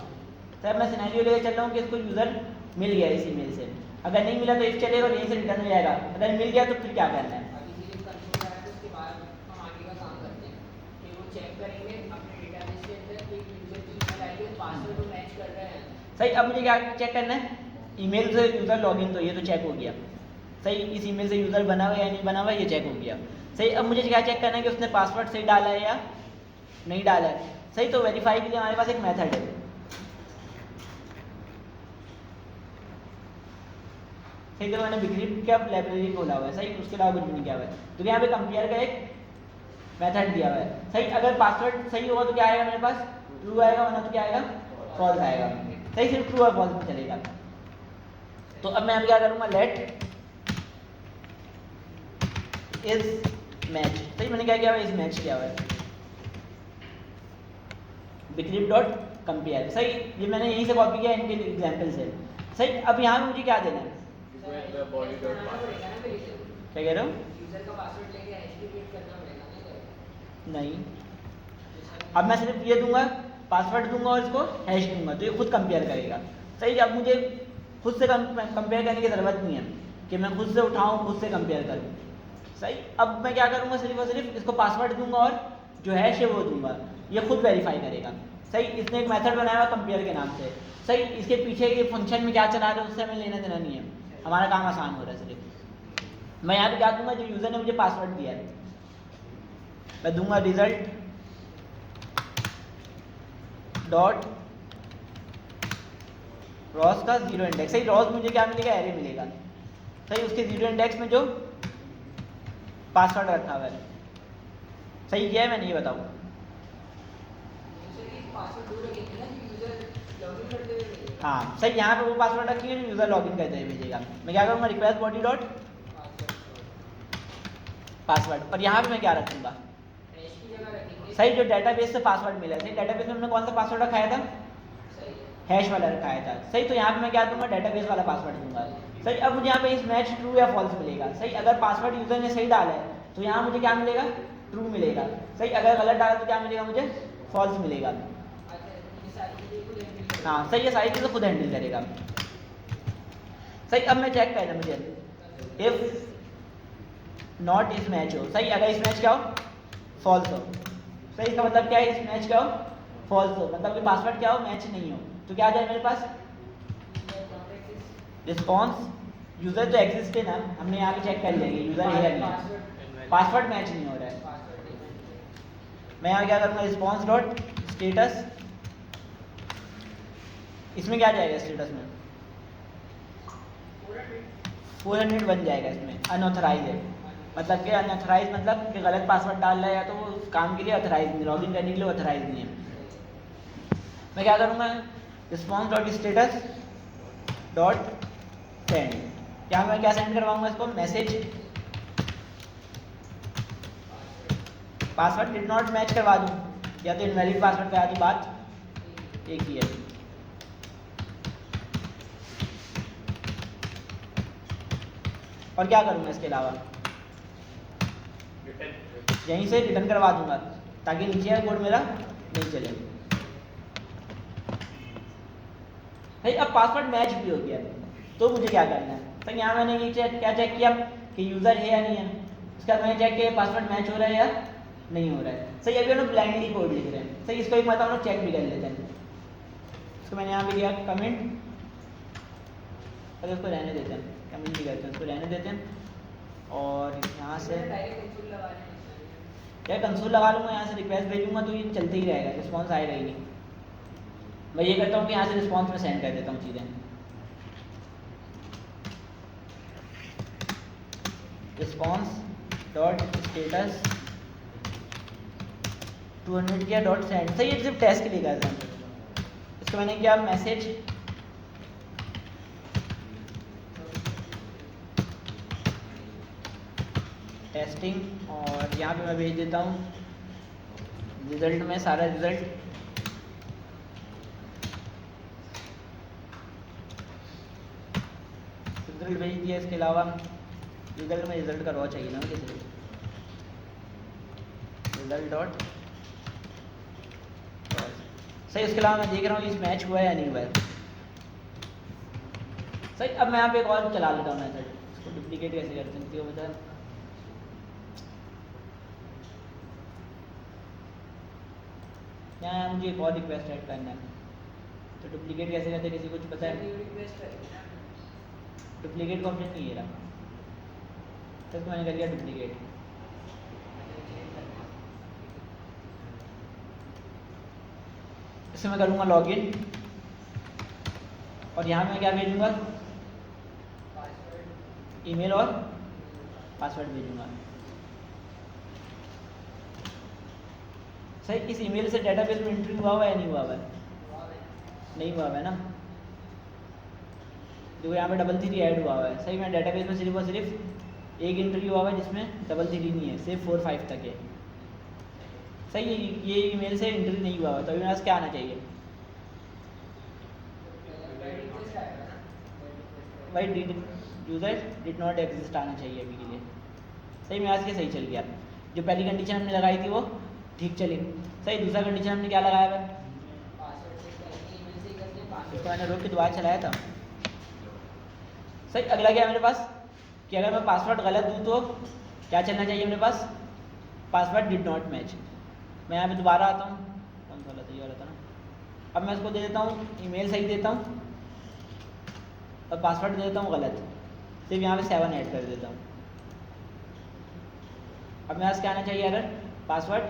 सर, मैं सिनेरियो लेके चल रहा हूँ कि इसको यूज़र मिल गया इस ईमेल से। अगर नहीं मिला तो इफ चलेगा और यहीं से रिटर्न हो जाएगा। अगर मिल गया तो फिर क्या करना है? सही, अब मुझे क्या चेक करना है? ईमेल से यूज़र लॉगिन, तो ये तो चेक हो गया। सही, इस ईमेल से यूज़र बना हुआ है या नहीं बना हुआ है, ये चेक हो गया। सही, अब मुझे क्या चेक करना है कि उसने पासवर्ड सही डाला है या नहीं डाला है। सही, तो वेरीफाई के लिए हमारे पास एक मेथड है। सही, तो मैंने बिगरिप का लाइब्रेरी खोला हुआ है। सही, उसके अलावा कुछ भी नहीं किया हुआ है। तो यहाँ पे कंपेयर का एक मेथड दिया हुआ है। सही, अगर पासवर्ड सही होगा तो क्या आएगा मेरे पास? ट्रू आएगा, वरना तो क्या आएगा? फॉल्स आएगा। सही, सिर्फ ट्रू और फॉल्स में चलेगा। तो अब मैं क्या करूँगा, लेट इज मैच। सही, मैंने क्या किया हुआ है, इज मैच किया हुआ है बिगरिप डॉट कंपेयर। सही, ये मैंने यहीं से कॉपी किया इनके एग्जाम्पल से। सही, अब यहाँ पे मुझे क्या देना है? क्या कह रहे हो? यूजर का पासवर्ड लेके हैश क्रिएट करना पड़ेगा ना? नहीं, अब मैं सिर्फ ये दूंगा, पासवर्ड दूंगा और इसको हैश दूंगा, तो ये खुद कंपेयर करेगा। सही, अब मुझे खुद से कंपेयर करने की ज़रूरत नहीं है कि मैं खुद से उठाऊं, खुद से कंपेयर करूं। सही, अब मैं क्या करूंगा, सिर्फ और सिर्फ इसको पासवर्ड दूंगा और जो हैश है वो दूंगा, ये खुद वेरीफाई करेगा। सही, इसने एक मेथड बनाया हुआ कंपेयर के नाम से। सही, इसके पीछे के फंक्शन में क्या चला रहा है उससे हमें लेना देना नहीं है, हमारा काम आसान हो रहा है। सिर्फ मैं यहाँ पे क्या दूंगा, जो यूज़र ने मुझे पासवर्ड दिया है मैं दूंगा रिजल्ट डॉट रॉस का जीरो इंडेक्स। सही, रॉस मुझे क्या मिलेगा, एरे मिलेगा। सही, उसके जीरो इंडेक्स में जो पासवर्ड रखा हुआ है। सही किया है मैंने, ये बताऊँ? हाँ, सही, यहाँ पे वो पासवर्ड रखिए जो यूज़र लॉगिन करते हुए भेजेगा। मैं क्या करूँगा, रिक्वेस्ट बॉडी डॉट पासवर्ड, और यहाँ पे मैं क्या रखूँगा? सही, जो डेटाबेस से पासवर्ड मिला है। सही, डेटाबेस में हमने कौन सा पासवर्ड रखाया था? हैश वाला रखाया था। सही, तो यहाँ पे मैं क्या दूंगा, डेटाबेस वाला पासवर्ड दूंगा। सही, अब मुझे यहाँ पे इस मैच ट्रू या फॉल्स मिलेगा। सही, अगर पासवर्ड यूज़र ने सही डाला है तो यहाँ मुझे क्या मिलेगा, ट्रू मिलेगा। सही, अगर गलत डाला तो क्या मिलेगा, मुझे फॉल्स मिलेगा। हाँ, सही, ये सारी चीज़ें खुद हैंडल करेगा। सही, अब मैं चेक करना मुझे इफ नॉट इस मैच हो। सही, अगर इस मैच क्या हो, फॉल्स हो। सही, इसका मतलब क्या है, इस मैच क्या हो, फॉल्स हो, मतलब कि पासवर्ड क्या हो, मैच नहीं हो, तो क्या आ जाए मेरे पास, रिस्पॉन्स यूज़र तो एग्जिस्ट है ना, हमने यहाँ पे चेक कर लिया यूज़र है या नहीं, पासवर्ड मैच नहीं हो रहा है। मैं यहाँ क्या करूँगा, रिस्पॉन्स डॉट स्टेटस, इसमें क्या जाएगा, स्टेटस में 400 बन जाएगा। इसमें अनऑथराइज है, मतलब कि अनऑथराइज मतलब कि गलत पासवर्ड डाल रहा है, या तो वो उस काम के लिए ऑथराइज नहीं, लॉगिन करने के लिए ऑथराइज नहीं है। मैं क्या करूँगा, response dot status dot send. क्या मैं क्या सेंड करवाऊंगा इसको, message password did not match करवा दूं या तो इनवैलिड पासवर्ड करा दूं, बात एक ही है। और क्या करूंगा इसके अलावा, यहीं से रिटर्न करवा दूंगा ताकि नीचे का कोड मेरा नहीं चले। भाई अब पासवर्ड मैच भी हो गया तो मुझे क्या करना है, तो यहाँ मैंने ये क्या चेक किया कि यूज़र है या नहीं है, उसके बाद मैंने चेक किया पासवर्ड मैच हो रहा है या नहीं हो रहा है। सही, अभी हम लोग ब्लाइंडली कोड लिख रहे हैं। सही, इसको एक मतलब हम लोग चेक भी कर लेते हैं। इसको मैंने यहाँ पे किया कमेंट, अगर उसको रहने देते हैं, कमेंट भी करते हैं, उसको रहने देते हैं। और यहाँ से क्या कंसोल लगा लूँगा, यहाँ से रिक्वेस्ट भेजूंगा तो ये चलते ही रहेगा, रिस्पॉन्स आएगा ही नहीं। मैं ये करता हूँ कि यहाँ से रिस्पॉन्स में सेंड कर देता हूँ चीज़ें। रिस्पॉन्स डॉट स्टेटस 200 किया डॉट सेंड। सही, ये सिर्फ टेस्ट के लिए कर रहे हैं। इसको मैंने किया मैसेज टेस्टिंग और यहाँ पे मैं भेज देता हूँ रिजल्ट में सारा रिजल्ट। रिजल्ट भेज दिया, इसके अलावा रिजल्ट में रिजल्ट का रॉ चाहिए ना किसी रिजल्ट डॉट। सही, उसके अलावा मैं देख रहा हूँ इस मैच हुआ है या नहीं हुआ है। सही, अब मैं यहाँ पे एक और चला लेता हूँ मेथड, इसको डुप्लीकेट कैसे करते हैं क्यों बता। यहाँ मुझे एक और रिक्वेस्ट ऐड करना है, तो डुप्लीकेट कैसे करते हैं, किसी कुछ पता है? डुप्लीकेट का ऑप्शन नहीं है रहा, तो इसको मैंने कर लिया डुप्लीकेट। इससे मैं करूँगा लॉगिन और यहाँ मैं क्या भेजूँगा, ईमेल और पासवर्ड भेजूँगा। सही, इस ईमेल से डेटाबेस में एंट्री हुआ हुआ है या नहीं हुआ हुआ है? नहीं हुआ हुआ है ना, देखो यहाँ पे 33 ऐड हुआ हुआ है। सही, मैं डेटाबेस में सिर्फ और सिर्फ एक एंट्री हुआ हुआ है जिसमें 33 नहीं है, सिर्फ 4 5 तक है। सही, ये ईमेल से एंट्री नहीं हुआ हुआ, तो अभी मेरे पास क्या आना चाहिए, भाई यूजर डिड नॉट एग्जिस्ट आना चाहिए अभी के लिए। सही, मेरे पास के सही चल गया, जो पहली कंडीशन हमने लगाई थी वो ठीक चली। सही, दूसरा कंडीशन हमने क्या लगाया है, इसको मैंने रोक के दोबारा चलाया था। सही, अगला क्या है मेरे पास कि अगर मैं पासवर्ड गलत दूँ तो क्या चलना चाहिए मेरे पास, पासवर्ड डिड नॉट मैच। मैं यहाँ पे दोबारा आता हूँ, कौन सा वाला था, ये वाला था ना। अब मैं इसको दे देता हूँ ईमेल सही देता हूँ और पासवर्ड दे देता हूँ गलत, सिर्फ यहाँ पे 7 ऐड कर देता हूँ। अब मेरे पास क्या आना चाहिए, अगर पासवर्ड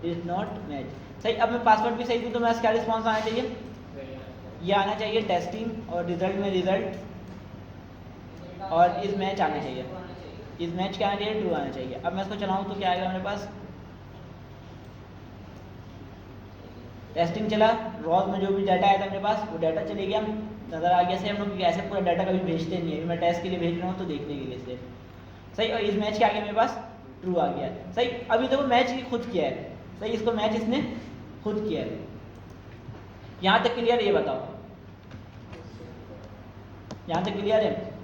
डिड नॉट मैच। सही, अब मैं पासवर्ड भी सही दूँ तो मेरे पास क्या रिस्पॉन्स आना चाहिए, ये आना चाहिए टेस्टिंग और रिजल्ट में रिजल्ट और इस मैच आना चाहिए, इस मैच क्या आना चाहिए, ट्रू आना चाहिए। अब मैं इसको चलाऊँ तो क्या आएगा मेरे पास, टेस्टिंग चला, रॉज में जो भी डाटा आया था मेरे पास वो डाटा चले गया, नज़र आ गया। से हम लोग ऐसे पूरा डाटा कभी भेजते नहीं है, मैं टेस्ट के लिए भेज रहा हूँ तो देखने के लिए सिर्फ। सही, और इस मैच क्या आ गया मेरे पास, ट्रू आ गया। सही, अभी तो वो मैच ही खुद किया है। सही, इसको मैच इसने खुद किया है। यहाँ तक क्लियर है, ये बताओ, यहाँ तक क्लियर है,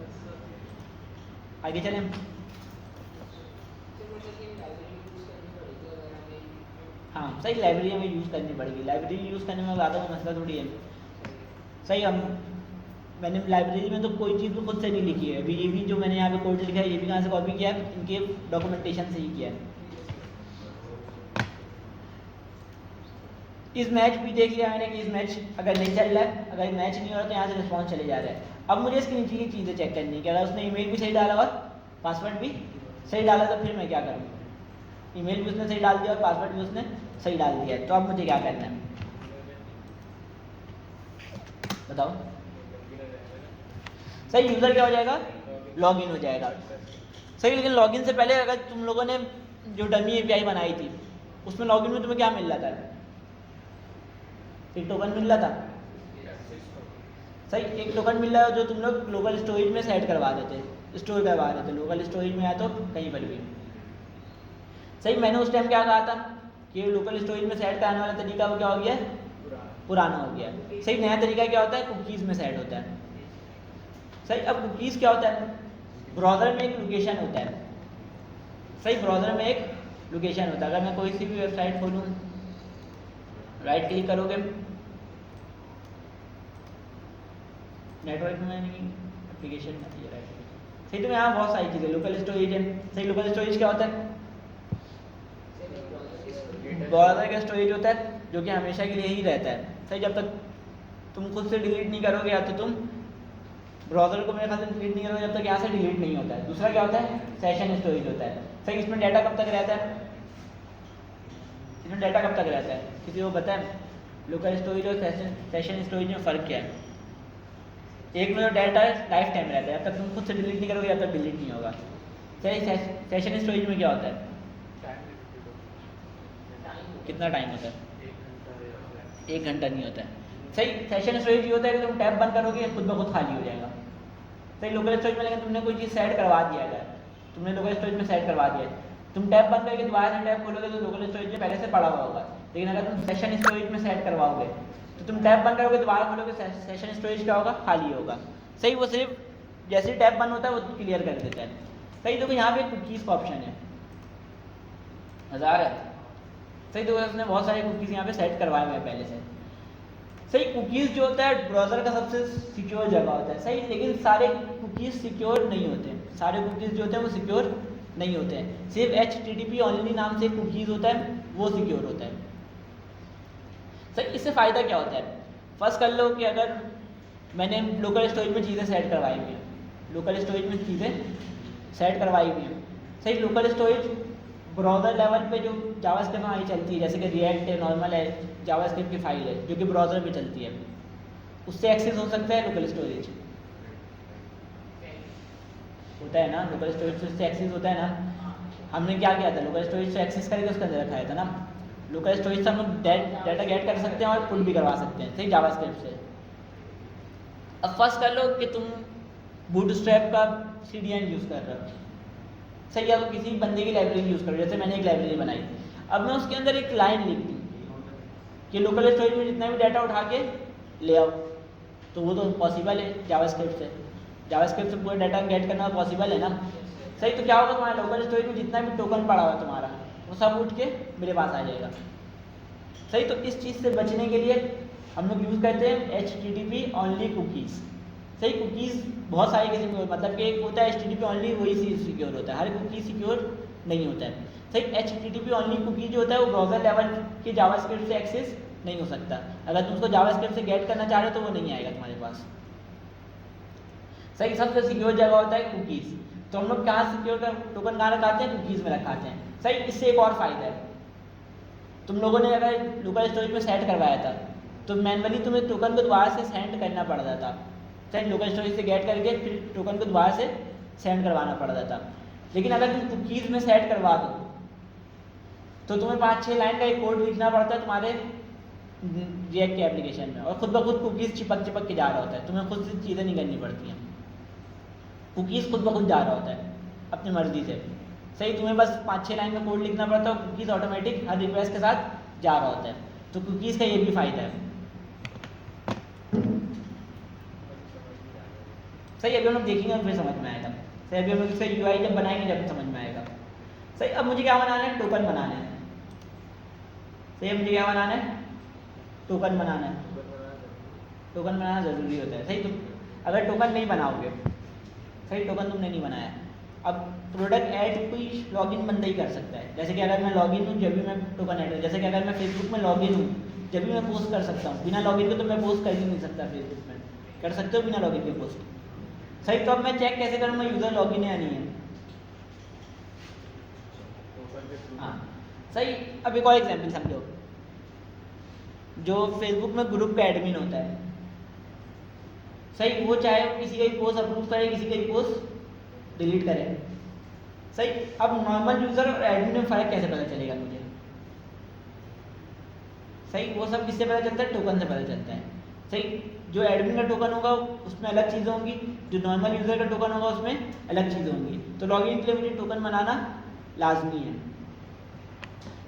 आगे चलें। हाँ सही, लाइब्रेरी हमें यूज़ करनी पड़ेगी, लाइब्रेरी यूज़ करने में ज़्यादा कोई मसला थोड़ी है। सही, मैंने लाइब्रेरी में तो कोई चीज़ भी खुद से नहीं लिखी है, अभी ये भी जो मैंने यहाँ पे कोड लिखा है ये भी कहाँ से कॉपी किया है, इनके डॉक्यूमेंटेशन से ही किया है। इस मैच भी देख लिया मैंने कि इस मैच अगर नहीं चल रहा है, अगर मैच नहीं हो रहा तो यहाँ से रिस्पॉन्स चले जा रहा है। अब मुझे इसके नीचे की चीज़ें चेक करनी है कि अगर उसने ईमेल भी सही डाला और पासवर्ड भी सही डाला तो फिर मैं क्या करूँ। ईमेल भी उसने सही डाल दिया और पासवर्ड भी उसने सही डाल दिया है, तो अब मुझे क्या करना है बताओ। सही, यूज़र क्या हो जाएगा, लॉगिन हो जाएगा। सही, लेकिन लॉगिन से पहले अगर तुम लोगों ने जो डमी एपीआई बनाई थी उसमें लॉगिन में तुम्हें क्या मिल रहा था, एक टोकन मिल रहा था। सही, एक टोकन मिल रहा है जो तुम लोग लोकल स्टोरेज में सेट करवा देते, स्टोर करवा देते, लोकल स्टोरेज में आया तो कहीं पर भी। सही, मैंने उस टाइम क्या कहा था कि लोकल स्टोरेज में सेट कराने वाला तरीका वो क्या हो गया, पुराना हो गया। सही, नया तरीका क्या होता है, कुकीज़ में सेट होता है। सही, अब कुकीज़ क्या होता है, ब्राउज़र में एक लोकेशन होता है। सही, ब्राउज़र में एक लोकेशन होता है। अगर मैं कोई सी भी वेबसाइट खोलूँ, राइट क्लिक करोगे, नेटवर्क में नहीं, एप्लीकेशन में ये राइट। सही, तो यहाँ बहुत सारी चीज़ें, लोकल स्टोरेज है। सही, लोकल स्टोरेज क्या होता है, ब्राउज़र का स्टोरेज होता है जो कि हमेशा के लिए ही रहता है। सही, जब तक तुम खुद से डिलीट नहीं करोगे या तो तुम ब्राउज़र को मेरे ख्याल से डिलीट नहीं करोगे जब तक यहाँ से डिलीट नहीं होता है। दूसरा क्या होता है, सेशन स्टोरेज होता है। सही, इसमें डाटा कब तक रहता है, इसमें डाटा कब तक रहता है, किसी को पता है? लोकल स्टोरेज और सेशन स्टोरेज में फ़र्क क्या है? एक में जो डाटा है लाइफ टाइम रहता है, जब तक तुम खुद से डिलीट नहीं करोगे जब तक डिलीट नहीं होगा। सही, सेशन स्टोरेज में क्या होता है, कितना टाइम होता है, 1 घंटा नहीं होता है। सही, सेशन स्टोरेज ये होता है कि तुम टैब बंद करोगे खुद ब खुद खाली हो जाएगा। सही, लोकल स्टोरेज में लेकिन तुमने कोई चीज़ सेट करवा दिया है, तुमने लोकल स्टोरेज में सेट करवा दिया है, तुम टैब बंद करके दोबारा से टैब खोलोगे तो लोकल स्टोरेज में पहले से पड़ा हुआ होगा। लेकिन अगर तुम सेशन स्टोरेज में सेट करवाओगे तो तुम टैब बंद करोगे दोबारा खोलोगे, सेशन स्टोरेज क्या होगा, खाली होगा। सही, वो सिर्फ जैसे ही टैब बंद होता है वो क्लियर कर देता है। सही, देखो यहाँ पे कुकीज़ का ऑप्शन है, हज़ार है। सही, तो उसने बहुत सारे कुकीज़ यहाँ पे सेट करवाए हुए हैं पहले से। सही, कुकीज़ जो होता है ब्राउज़र का सबसे सिक्योर जगह होता है। सही, लेकिन सारे कुकीज़ सिक्योर नहीं होते हैं, सारे कुकीज़ जो होते हैं वो सिक्योर नहीं होते हैं। सिर्फ HTTP ओनली नाम से कुकीज़ होता है वो सिक्योर होता है। सही, इससे फ़ायदा क्या होता है, फर्स्ट कर लो कि अगर मैंने लोकल स्टोरेज में चीज़ें सेट करवाई हुई हैं, लोकल स्टोरेज में चीज़ें सेट करवाई हुई हैं। सही, लोकल स्टोरेज ब्राउज़र लेवल पे जो जावास्क्रिप्ट हमारी चलती है, जैसे कि रिएक्ट है, नॉर्मल है, जावास्क्रिप्ट की फाइल है जो कि ब्राउज़र पे चलती है, उससे एक्सेस हो सकता है लोकल स्टोरेज, होता है ना, लोकल स्टोरेज से उससे एक्सेस होता है ना। हमने क्या किया था, लोकल स्टोरेज से एक्सेस करके उसके अंदर रखाया था ना। लोकल स्टोरेज से हम लोग डाटा गेट कर सकते हैं और पुट भी करवा सकते हैं। सही, जावास्क्रिप्ट से। अब फर्स्ट कर लो कि तुम बूटस्ट्रैप का CDN यूज़ कर रहे हो। सही, या तो किसी बंदे की लाइब्रेरी यूज़ करो, जैसे मैंने एक लाइब्रेरी बनाई। अब मैं उसके अंदर एक लाइन लिख दी कि लोकल स्टोरेज में जितना भी डाटा उठा के ले आओ, तो वो तो पॉसिबल है जावास्क्रिप्ट से। जावास्क्रिप्ट से पूरा डाटा गेट करना पॉसिबल है ना। सही, तो क्या होगा, तुम्हारा लोकल स्टोरेज में जितना भी टोकन पड़ा हुआ तुम्हारा वो सब उठ के मेरे पास आ जाएगा। सही, तो इस चीज़ से बचने के लिए हम लोग यूज़ करते हैं HTTP ओनली कुकीज़। सही, कुकीज़ बहुत सारी किस्म के, मतलब कि एक होता है HTTP ओनली, वही सिक्योर होता है, हर कुकी सिक्योर नहीं होता है। सही, HTTP ओनली कुकी जो होता है वो ब्राउज़र लेवल के जावास्क्रिप्ट से एक्सेस नहीं हो सकता। अगर तुम उसको जावास्क्रिप्ट से गेट करना चाह रहे हो तो वो नहीं आएगा तुम्हारे पास। सही, सबसे सिक्योर जगह होता है कुकीज़। तो हम लोग कहाँ सिक्योर कर टोकन कहाँ रखाते हैं, कुकीज़ में रखाते हैं। सही, इससे एक और फ़ायदा है, तुम लोगों ने अगर लोकल स्टोरेज में सेट करवाया था तो मैनुअली तुम्हें टोकन को दोबारा से सेंड करना पड़ता था। सही, लोकल स्टोरेज से गेट करके फिर टोकन को दोबारा से सेंड करवाना पड़ता था। लेकिन अगर तुम कुकीज़ में सेट करवा दो तो तुम्हें 5-6 लाइन का एक कोड लिखना पड़ता है तुम्हारे रिएक्ट के एप्लीकेशन में, और खुद ब खुद कुकीज़ चिपक के जा रहा होता है, तुम्हें खुद से चीज़ें नहीं करनी पड़ती हैं। कुकीज़ खुद ब खुद जा रहा होता है अपनी मर्ज़ी से। सही, तुम्हें बस 5-6 लाइन का कोड लिखना पड़ता है, कुकीज़ ऑटोमेटिक हर रिक्वेस्ट के साथ जा रहा होता है। तो कुकीज़ का ये भी फ़ायदा है। सही, अभी हम लोग देखेंगे और फिर समझ में आएगा। सही, अभी हम लोग इसका UI जब बनाएंगे जब समझ में आएगा। सही, अब मुझे क्या बनाना है, टोकन बनाना है। सही, मुझे क्या बनाना है, टोकन बनाना है। टोकन बनाना ज़रूरी होता है। सही, तुम अगर टोकन नहीं बनाओगे, सही, टोकन तुमने नहीं बनाया, अब प्रोडक्ट ऐड कोई लॉगिन बंदा ही कर सकता है। जैसे कि अगर मैं लॉगिन हूँ जब भी मैं टोकन ऐड, जैसे कि अगर मैं फेसबुक में लॉगिन हूँ जब भी मैं पोस्ट कर सकता हूँ, बिना लॉगिन के तो मैं पोस्ट कर ही नहीं सकता। फेसबुक में कर सकते हो बिना लॉगिन के पोस्ट। सही, तो अब मैं चेक कैसे करूँ मैं यूज़र लॉगिन है या नहीं है। हाँ, सही, अब एक और एग्जाम्पल समझो, जो फेसबुक में ग्रुप का एडमिन होता है, सही, वो चाहे वो किसी का भी पोस्ट अप्रूव करे, किसी का भी पोस्ट डिलीट करे। सही, अब नॉर्मल यूज़र और एडमिन में फ़र्क कैसे पता चलेगा मुझे। सही, वो सब किससे पता चलता है, टोकन से पता चलता है। सही, जो एडमिन का टोकन होगा उसमें अलग चीज़ें होंगी, जो नॉर्मल यूज़र का टोकन होगा उसमें अलग चीज़ें होंगी। तो लॉगिन के लिए मुझे टोकन बनाना लाजमी है।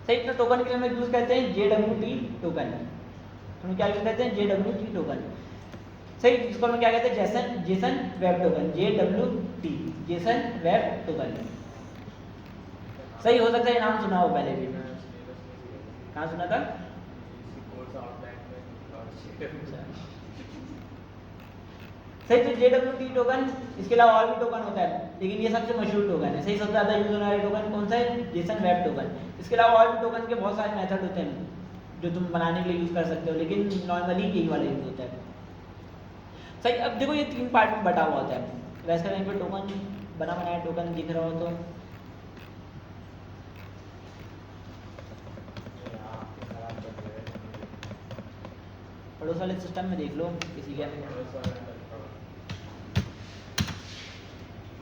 सही, तो टोकन के लिए हम यूज़ करते हैं JWT टोकन। हम क्या यूज़ करते हैं? JWT token. सही, इसको हम क्या कहते हैं? Jason web token, JWT, Jason web token. सही, हो सकता है ये नाम सुना हो पहले भी। कहाँ सुना था? सही, तो JWT टोकन, इसके अलावा और भी टोकन होता है, लेकिन ये सबसे मशहूर टोकन है। सही, सबसे ज़्यादा यूज होने वाला टोकन कौन सा है? Jason web token. इसके अलावा और भी टोकन के बहुत सारे मेथड होते हैं जो तुम बनाने के लिए यूज़ कर सकते हो, लेकिन नॉर्मली यही वाला यूज़ होता है। सही, अब देखो ये 3 पार्ट में बटा हुआ होता है। वैसे कहीं पे टोकन बना बनाया टोकन दिख रहा हो तो पड़ोस वाले सिस्टम में देख लो किसी के।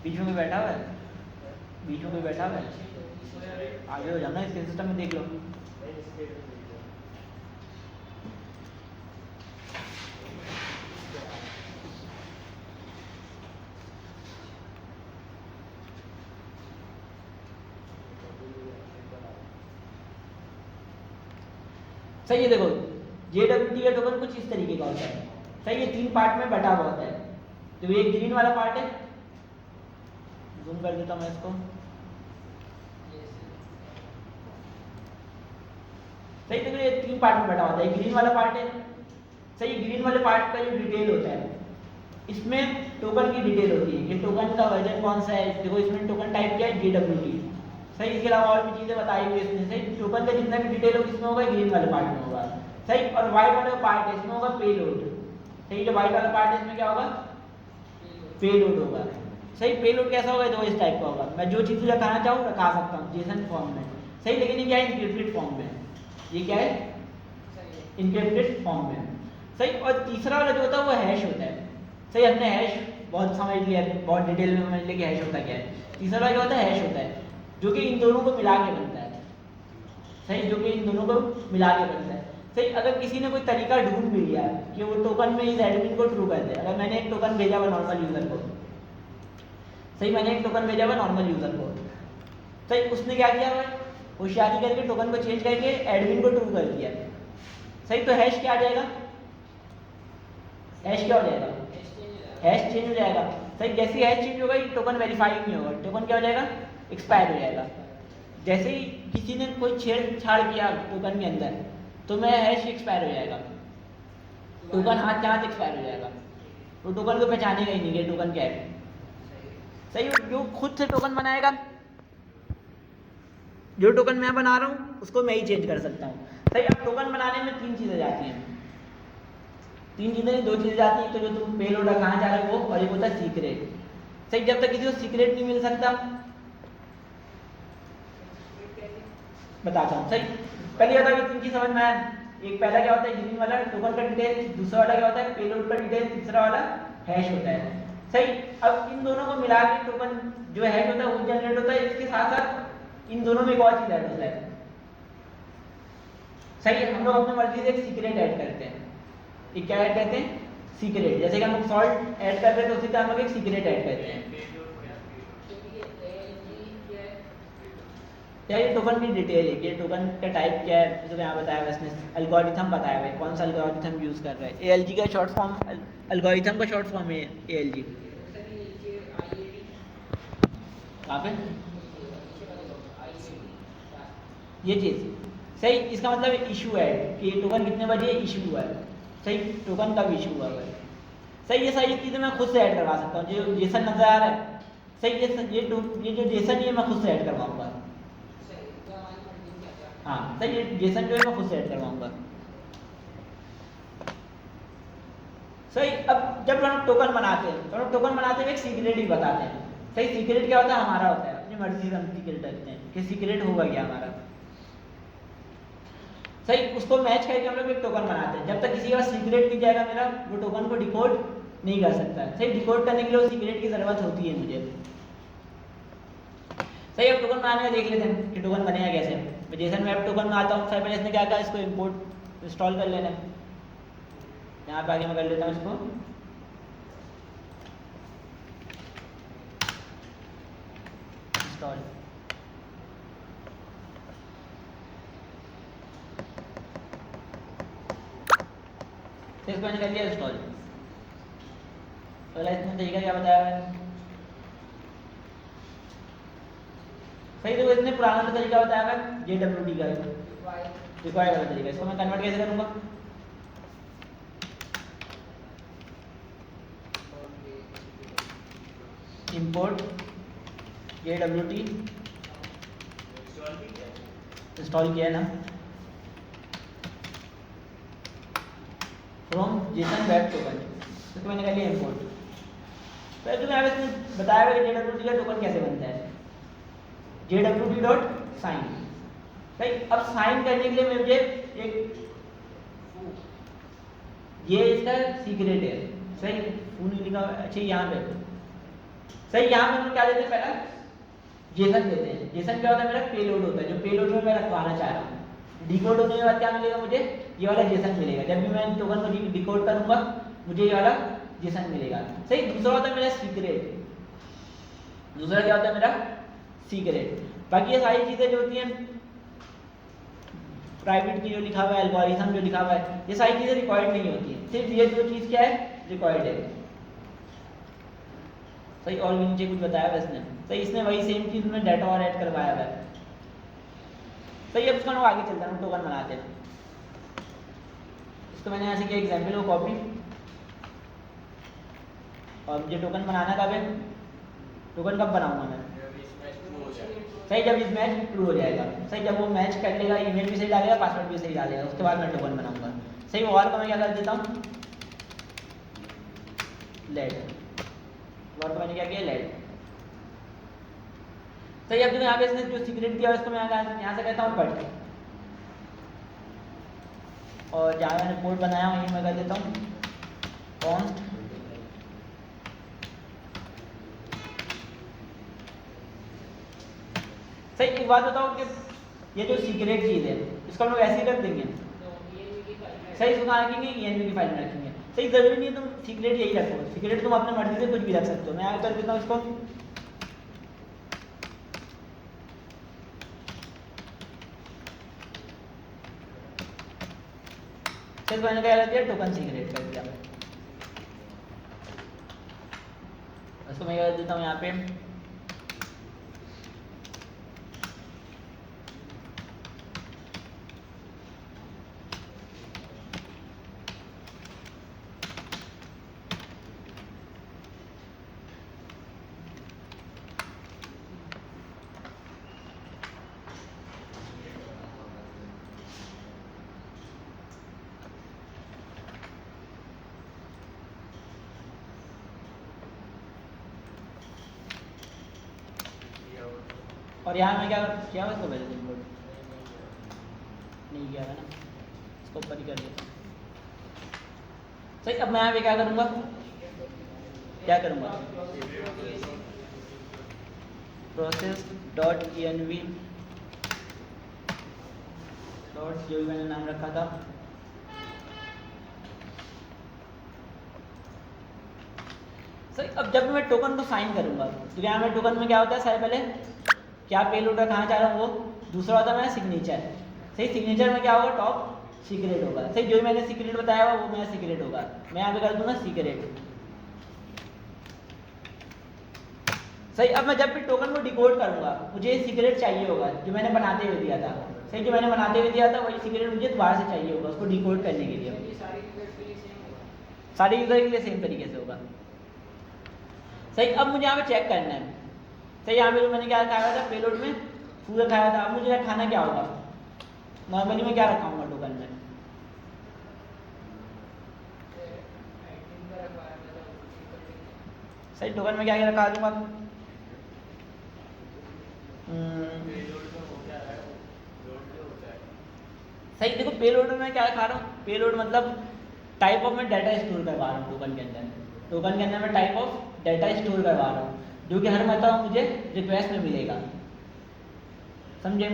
बीच में कोई बैठा हुआ है? बीच में कोई बैठा हुआ है? आगे हो जाना, इसके सिस्टम में देख लो। सही है, देखो JWT का टोकन कुछ इस तरीके का होता है। सही, ये 3 पार्ट में बटा हुआ होता है। तो ये ग्रीन वाला पार्ट है, जूम कर देता हूँ मैं इसको। सही, देखो ये 3 पार्ट में बटा होता है। ग्रीन वाला पार्ट है। सही, ग्रीन वाले पार्ट का जो डिटेल होता है, इसमें टोकन की डिटेल होती है कि टोकन का वर्जन कौन सा है। देखो इसमें टोकन टाइप क्या है? JWT। सही, इसके अलावा और भी चीज़ें बताई हुई है इसमें। सही, टोकन का जितना भी डिटेल होगा इसमें होगा, ग्रीन वाले पार्ट में होगा। सही, और व्हाइट वाला पार्ट है इसमें होगा पेलोड। सही, जो व्हाइट वाला पार्ट है इसमें क्या होगा? पेलोड होगा। सही, पेलोड कैसा होगा? जो इस टाइप का होगा। मैं जो चीज़ रखाना चाहूँ रखा सकता हूँ जेसन फॉर्म में। सही, लेकिन ये क्या है? इनक्रिप्टेड फॉर्म में। ये क्या है? इनक्रिप्टेड फॉर्म में। सही, और तीसरा वाला जो होता है वो हैश होता है। सही, हमने हैश बहुत समझ लिया, बहुत डिटेल में समझ लिया कि हैश होता क्या है। तीसरा वाला क्या होता है? हैश होता है, जो कि इन दोनों को मिला के बनता है। सही, जो कि इन दोनों को मिला के बनता है। सही, अगर किसी ने कोई तरीका ढूंढ भी लिया कि वो टोकन में इस एडमिन को ट्रू कर दे। अगर मैंने एक टोकन भेजा हुआ नॉर्मल यूज़र को, सही, मैंने एक टोकन भेजा हुआ नॉर्मल यूज़र को। सही, उसने क्या किया हुआ? होशियारी करके टोकन को चेंज करके एडमिन को ट्रू कर दिया। सही, तो हैश क्या आ जाएगा? हैश क्या हो जाएगा? हैश चेंज हो जाएगा। सही, जैसे ही हैश चेंज होगा ये टोकन वेरीफाई नहीं होगा, टोकन क्या हो जाएगा? एक्सपायर हो जाएगा। जैसे ही किसी ने कोई छेड़छाड़ किया टोकन के अंदर, तो मैं हैश एक्सपायर हो जाएगा, टोकन हाथ के हाथ एक्सपायर हो जाएगा। तो टोकन को पहचानेगा ही नहीं कि टोकन क्या है। सही, जो खुद से टोकन बनाएगा, जो टोकन मैं बना रहा हूँ उसको मैं ही चेंज कर सकता हूँ। सही, अब टोकन बनाने में 3 चीज़ें जाती हैं। 3 चीज़ें, 2 चीज़ें जाती हैं। तो जो तुम पेलोड कहाँ जा रहे हो वो, और एक होता है सीक्रेट। सही, जब तक किसी को सीक्रेट नहीं मिल सकता, बताता हूँ। सही, पहले बता कि 3 चीज़ समझ में आया। एक पहला क्या होता है? ग्रीन वाला टोकन का डिटेल। दूसरा वाला क्या होता है? पेलोड का डिटेल। तीसरा वाला हैश होता है। सही, अब इन दोनों को मिला के टोकन जो हैश होता है वो जनरेट होता है। इसके साथ साथ इन दोनों में एक और चीज़ ऐड होता है। सही, हम लोग अपनी मर्जी से एक सीक्रेट ऐड करते हैं। एक क्या ऐड करते हैं? सीक्रेट। जैसे कि हम लोग सॉल्ट ऐड कर रहे हैं तो उसी तरह हम लोग एक सीक्रेट ऐड करते हैं। क्या ये टोकन की डिटेल है कि टोकन का टाइप क्या है, जैसे यहाँ बताया हुआ इसने एल्गोरिथम बताया हुआ है, कौन सा एल्गोरिथम यूज़ कर रहा है। ALG का शॉर्ट फॉर्म, एल्गोरिथम का शॉर्ट फॉर्म है ALG। कहाँ पे ये चीज़? सही, इसका मतलब इशू है कि टोकन कितने बजे इशू हुआ है। सही, टोकन कब इशू हुआ है। सही, ये सारी चीज़ें मैं खुद से ऐड करवा सकता हूँ। जो जेसन नज़र आ रहा है, सही, ये जो जेसन ये मैं खुद से ऐड करवाऊँगा। हाँ, सही, ये जेसन जो है मैं खुद से ऐड करवाऊँगा। सही, अब जब हम टोकन बनाते हैं तो हम टोकन बनाते हुए एक सीक्रेट ही बताते हैं। सही, सीक्रेट क्या होता है? हमारा होता है, अपनी मर्जी से हम सीक्रेट रखते हैं कि सीक्रेट होगा क्या हमारा। सही, उसको मैच करके हम लोग एक टोकन बनाते हैं। जब तक किसी के पास सीक्रेट नहीं जाएगा मेरा, वो टोकन को डिकोड नहीं कर सकता। सही, डिकोड करने के लिए सीक्रेट की ज़रूरत होती है मुझे। सही, अब टोकन बनाने का देख लेते हैं कि टोकन बनेगा कैसे। मैं जेसन वेब टोकन में आता हूँ। सबसे पहले इसने क्या कहा? इसको इंपोर्ट इंस्टॉल कर लेना है। यहाँ पे आगे मैं कर लेता हूँ इसको इंस्टॉल। तो इसको मैंने कर लिया इंस्टॉल। अगला इसमें तरीका क्या बताया है, सही देखो इसने पुराना वाला तरीका बताया है JWT का रिक्वायर्ड वाला तरीका। इसको मैं कन्वर्ट कैसे करूँगा, इंपोर्ट JWT इंस्टॉल किया है ना फ्रॉम जेसन वेब टोकन, इसको मैंने कर लिया इंपोर्ट। पहले तो मैं इसमें बताया हुआ कि JWT का टोकन कैसे बनता है, JWT.sign। सही, अब साइन करने के लिए मुझे एक ये इसका सीक्रेट है, सही फूल लिखा हुआ है, अच्छा यहाँ पे सही, यहाँ पे हम लोग क्या देते हैं, पहला जेसन देते हैं। जेसन क्या होता है, मेरा पेलोड होता है, जो पेलोड में मैं रखवाना चाह रहा हूँ। डिकोड होने के बाद क्या मिलेगा मुझे, ये वाला जेसन मिलेगा। जब भी मैं टोकन को डिकोड करूंगा मुझे ये वाला जेसन मिलेगा। सही, दूसरा होता है मेरा सीक्रेट, दूसरा क्या होता है मेरा सीक्रेट। बाकी ये सारी चीजें जो होती हैं प्राइवेट की जो लिखा हुआ है, एल्गोरिथम जो लिखा हुआ है, ये सारी चीजें रिक्वायर्ड नहीं होती है, सिर्फ ये दो चीज क्या है रिक्वायर्ड है। सही, और भी नीचे कुछ बताया हुआ इसने, सही इसने वही सेम चीज में डाटा और ऐड करवाया हुआ है। सही, अब इसका हम आगे चलते हैं, टोकन बनाते हैं। इसको मैंने यहाँ से किया एग्जाम्पल को कॉपी, और मुझे टोकन बनाना कब है, टोकन कब बनाऊंगा मैं, सही जब इस मैच ट्रू हो जाएगा। सही, जब वो मैच कर लेगा, ईमेल भी सही डालेगा, पासवर्ड भी सही डालेगा, उसके बाद मैं टोकन बनाऊंगा। सही, और को मैं क्या कर देता हूँ लेट, और को मैंने क्या किया लेट। सही, अब जो यहाँ पे इसने जो सीक्रेट दिया उसको मैं यहाँ से कहता हूँ कट, और जहाँ मैंने कोड बनाया वहीं मैं कर देता हूँ कॉन्स्ट सही। एक बात बताओ कि ये जो सीक्रेट चीज़ है इसको हम लोग ऐसे ही रख देंगे, सही इसको कहाँ रखेंगे, ENV की फाइल में रखेंगे। सही, जरूरी नहीं है तुम सीक्रेट यही रखो, सीक्रेट तुम अपने मर्जी से कुछ भी रख सकते हो। मैं आगे कर देता हूँ इसको, सिर्फ मैंने क्या कर दिया टोकन सीक्रेट कर दिया। इसको मैं कर देता हूँ यहाँ पे और यहाँ मैं क्या किया हुआ इसको पहले इंपोर्ट नहीं किया था ना, इसको ऊपर ही कर देता। सही, अब मैं यहाँ पे क्या करूँगा, क्या करूँगा प्रोसेस डॉट ENV डॉट जो भी मैंने नाम रखा था सही। अब जब मैं टोकन को साइन करूँगा तो यहाँ में टोकन में क्या होता है, सबसे पहले क्या पेलोड है, कहाँ चाह रहा हूँ वो, दूसरा होता है मेरा सिग्नेचर। सही, सिग्नेचर में क्या होगा टॉप सीक्रेट होगा। सही, जो मैंने सीक्रेट बताया हुआ वो मेरा सीक्रेट होगा। मैं यहाँ पे कर दूंगा सीक्रेट। सही, अब मैं जब भी टोकन को डिकोड करूंगा मुझे सीक्रेट चाहिए होगा जो मैंने बनाते हुए दिया था। सही, जो मैंने बनाते हुए दिया था वही सीक्रेट मुझे दोबारा से चाहिए होगा उसको डिकोड करने के लिए। सारे यूजर के लिए सेम तरीके से होगा। सही, अब मुझे यहाँ पे चेक करना है। सही, यहाँ पे जो मैंने क्या खाया था पेलोड में फूल खाया था, अब मुझे खाना क्या होगा, नॉर्मली मैं क्या रखाऊंगा टोकन में, सही टोकन में क्या क्या रखा दूंगा, सही देखो पेलोड में क्या रखा रहा हूँ, पेलोड मतलब टाइप ऑफ मैं डाटा स्टोर करवा रहा हूँ टोकन के अंदर। टोकन के अंदर मैं टाइप ऑफ डाटा स्टोर करवा रहा हूँ जो कि हर मतलब मुझे रिक्वेस्ट में मिलेगा। समझे,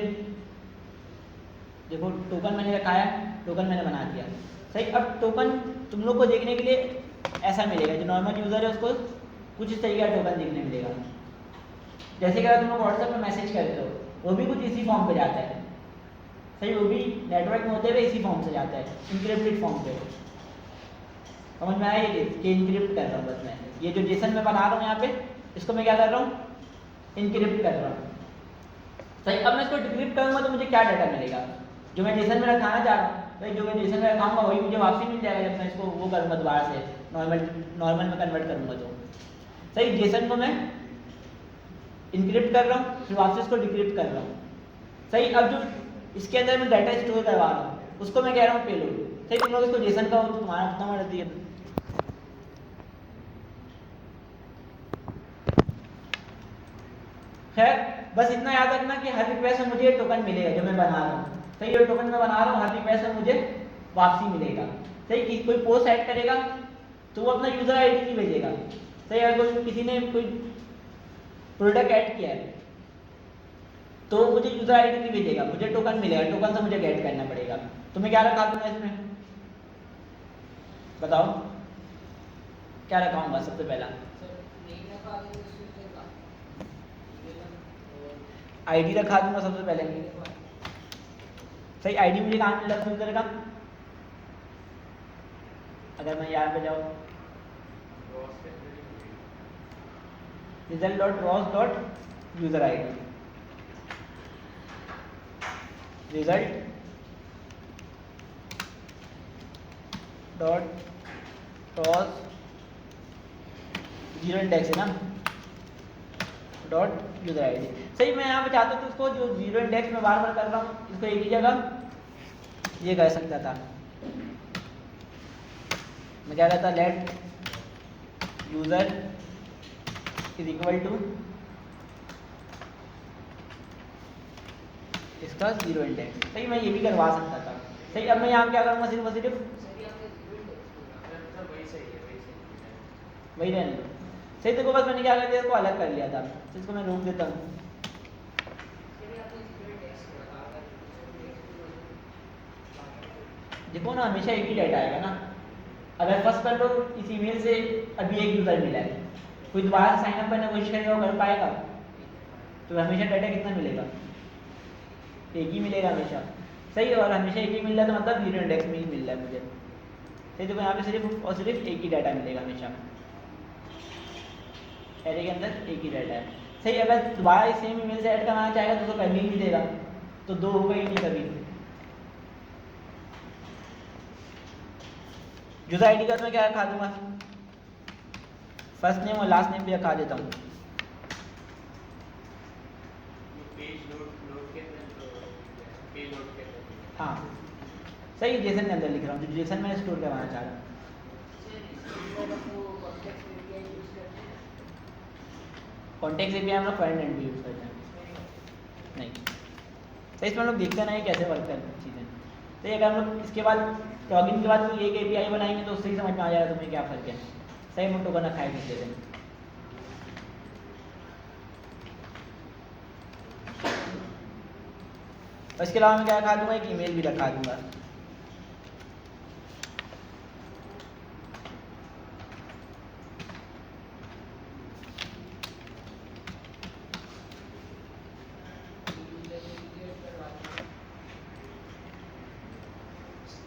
देखो टोकन मैंने रखा है, टोकन मैंने बना दिया। सही, अब टोकन तुम लोग को देखने के लिए ऐसा मिलेगा, जो नॉर्मल यूज़र है उसको कुछ इस तरीके का टोकन देखने मिलेगा। जैसे कि अगर तुम लोग व्हाट्सएप में मैसेज करते हो, वो भी कुछ इसी फॉर्म पे जाता है। सही, वो भी नेटवर्क में होते हुए इसी फॉर्म से जाता है, इंक्रिप्टेड फॉर्म पे। समझ में आया ये कि इंक्रिप्ट कर रहा हूँ बस मैं, ये जो जेसन मैं बना रहा हूँ यहाँ पे, इसको मैं क्या कर रहा हूँ, इंक्रिप्ट कर रहा हूँ। सही, अब मैं इसको डिक्रिप्ट करूँगा तो मुझे क्या डाटा मिलेगा, जो मैं जेसन में रखाना चाह रहा हूँ, भाई जो मैं जेसन में रखाऊंगा वही मुझे वापसी मिल जाएगा जब मैं इसको वो करूँगा दोबारा से नॉर्मल में कन्वर्ट करूँगा तो। सही, जेसन को मैं इंक्रिप्ट कर रहा हूँ, फिर वापस इसको डिक्रिप्ट कर रहा हूँ। सही, अब जो इसके अंदर मैं डाटा स्टोर करवा रहा हूँ उसको मैं कह रहा हूँ पेलोड। सही, तुम लोग इसको जेसन का हो तो तुम्हारा खत्म हो जाती है। खैर, बस इतना याद रखना कि हर रिक्वेस्ट में मुझे टोकन मिलेगा जो मैं बना रहा हूँ। सही, जो टोकन मैं बना रहा हूँ हर रिक्वेस्ट में मुझे वापसी मिलेगा। सही, कि कोई पोस्ट ऐड करेगा तो वो अपना यूजर आईडी नहीं भेजेगा। सही, अगर किसी ने कोई प्रोडक्ट ऐड किया है तो मुझे यूजर आईडी नहीं भेजेगा, मुझे टोकन मिलेगा, टोकन से मुझे गेट करना पड़ेगा। तो मैं क्या रखा दूंगा इसमें, बताओ क्या रखाऊंगा सबसे पहला? आईडी रखा दूंगा सबसे पहले। सही, आईडी मुझे कहाँ मिल रहा है का? अगर मैं यहाँ पे जाऊँ result.rows.user id, result.rows zero index है ना, डॉट यूजर आईडी। सही, मैं यहाँ पे चाहता हूँ तो उसको जो जीरो इंडेक्स में बार बार कर रहा हूँ इसको एक ही जगह ये कर सकता था। मैं क्या कहता, let user is equal to इसका जीरो इंडेक्स। सही, मैं ये भी करवा सकता था। सही, अब मैं यहाँ क्या करूँगा, सिर्फ और सिर्फ वही रहने दो। सही, देखो बस मैंने क्या कर दिया, इसको अलग कर लिया था, तो इसको मैं रोक देता हूँ। देखो ना, हमेशा एक ही डाटा आएगा ना। अगर फर्स्ट कर लो इस ईमेल से अभी एक यूजर मिला है, कोई दोबारा साइन अप करने की कोशिश करेगा वो कर पाएगा? तो हमेशा डाटा कितना मिलेगा, एक ही मिलेगा हमेशा। सही, और हमेशा एक ही मिल रहा है तो मतलब जीरो इंडेक्स में ही मिल रहा है मुझे। सही, देखो यहाँ पे सिर्फ और सिर्फ एक ही डाटा मिलेगा हमेशा, एरे के अंदर एक ही डाटा है। सही, अगर दोबारा सेम ईमेल से ऐड करवाना चाहेगा तो करने ही नहीं देगा, तो दो होगा ही नहीं कभी। यूजर आईडी का तो मैं क्या रखा दूंगा, फर्स्ट नेम और लास्ट नेम भी रखा देता हूँ। हाँ, सही, जेसन के अंदर लिख रहा हूँ, जो जेसन में स्टोर करवाना चाह रहा हूँ। कॉन्टेक्स्ट एपीआई हम लोग फ्रंट एंड भी यूज़ करते हैं नहीं। तो इसमें हम लोग देखते नहीं कैसे वर्क करती हैं चीज़ें। तो ये अगर हम लोग इसके बाद लॉगिन के बाद कोई एक एपीआई बनाएंगे तो उससे ही समझ में आ जाएगा तुम्हें क्या फ़र्क है। सही, हम टोकन रखा है किसी दिन। और इसके अलावा मैं क्या रखा दूंगा, एक ईमेल भी रखा दूंगा।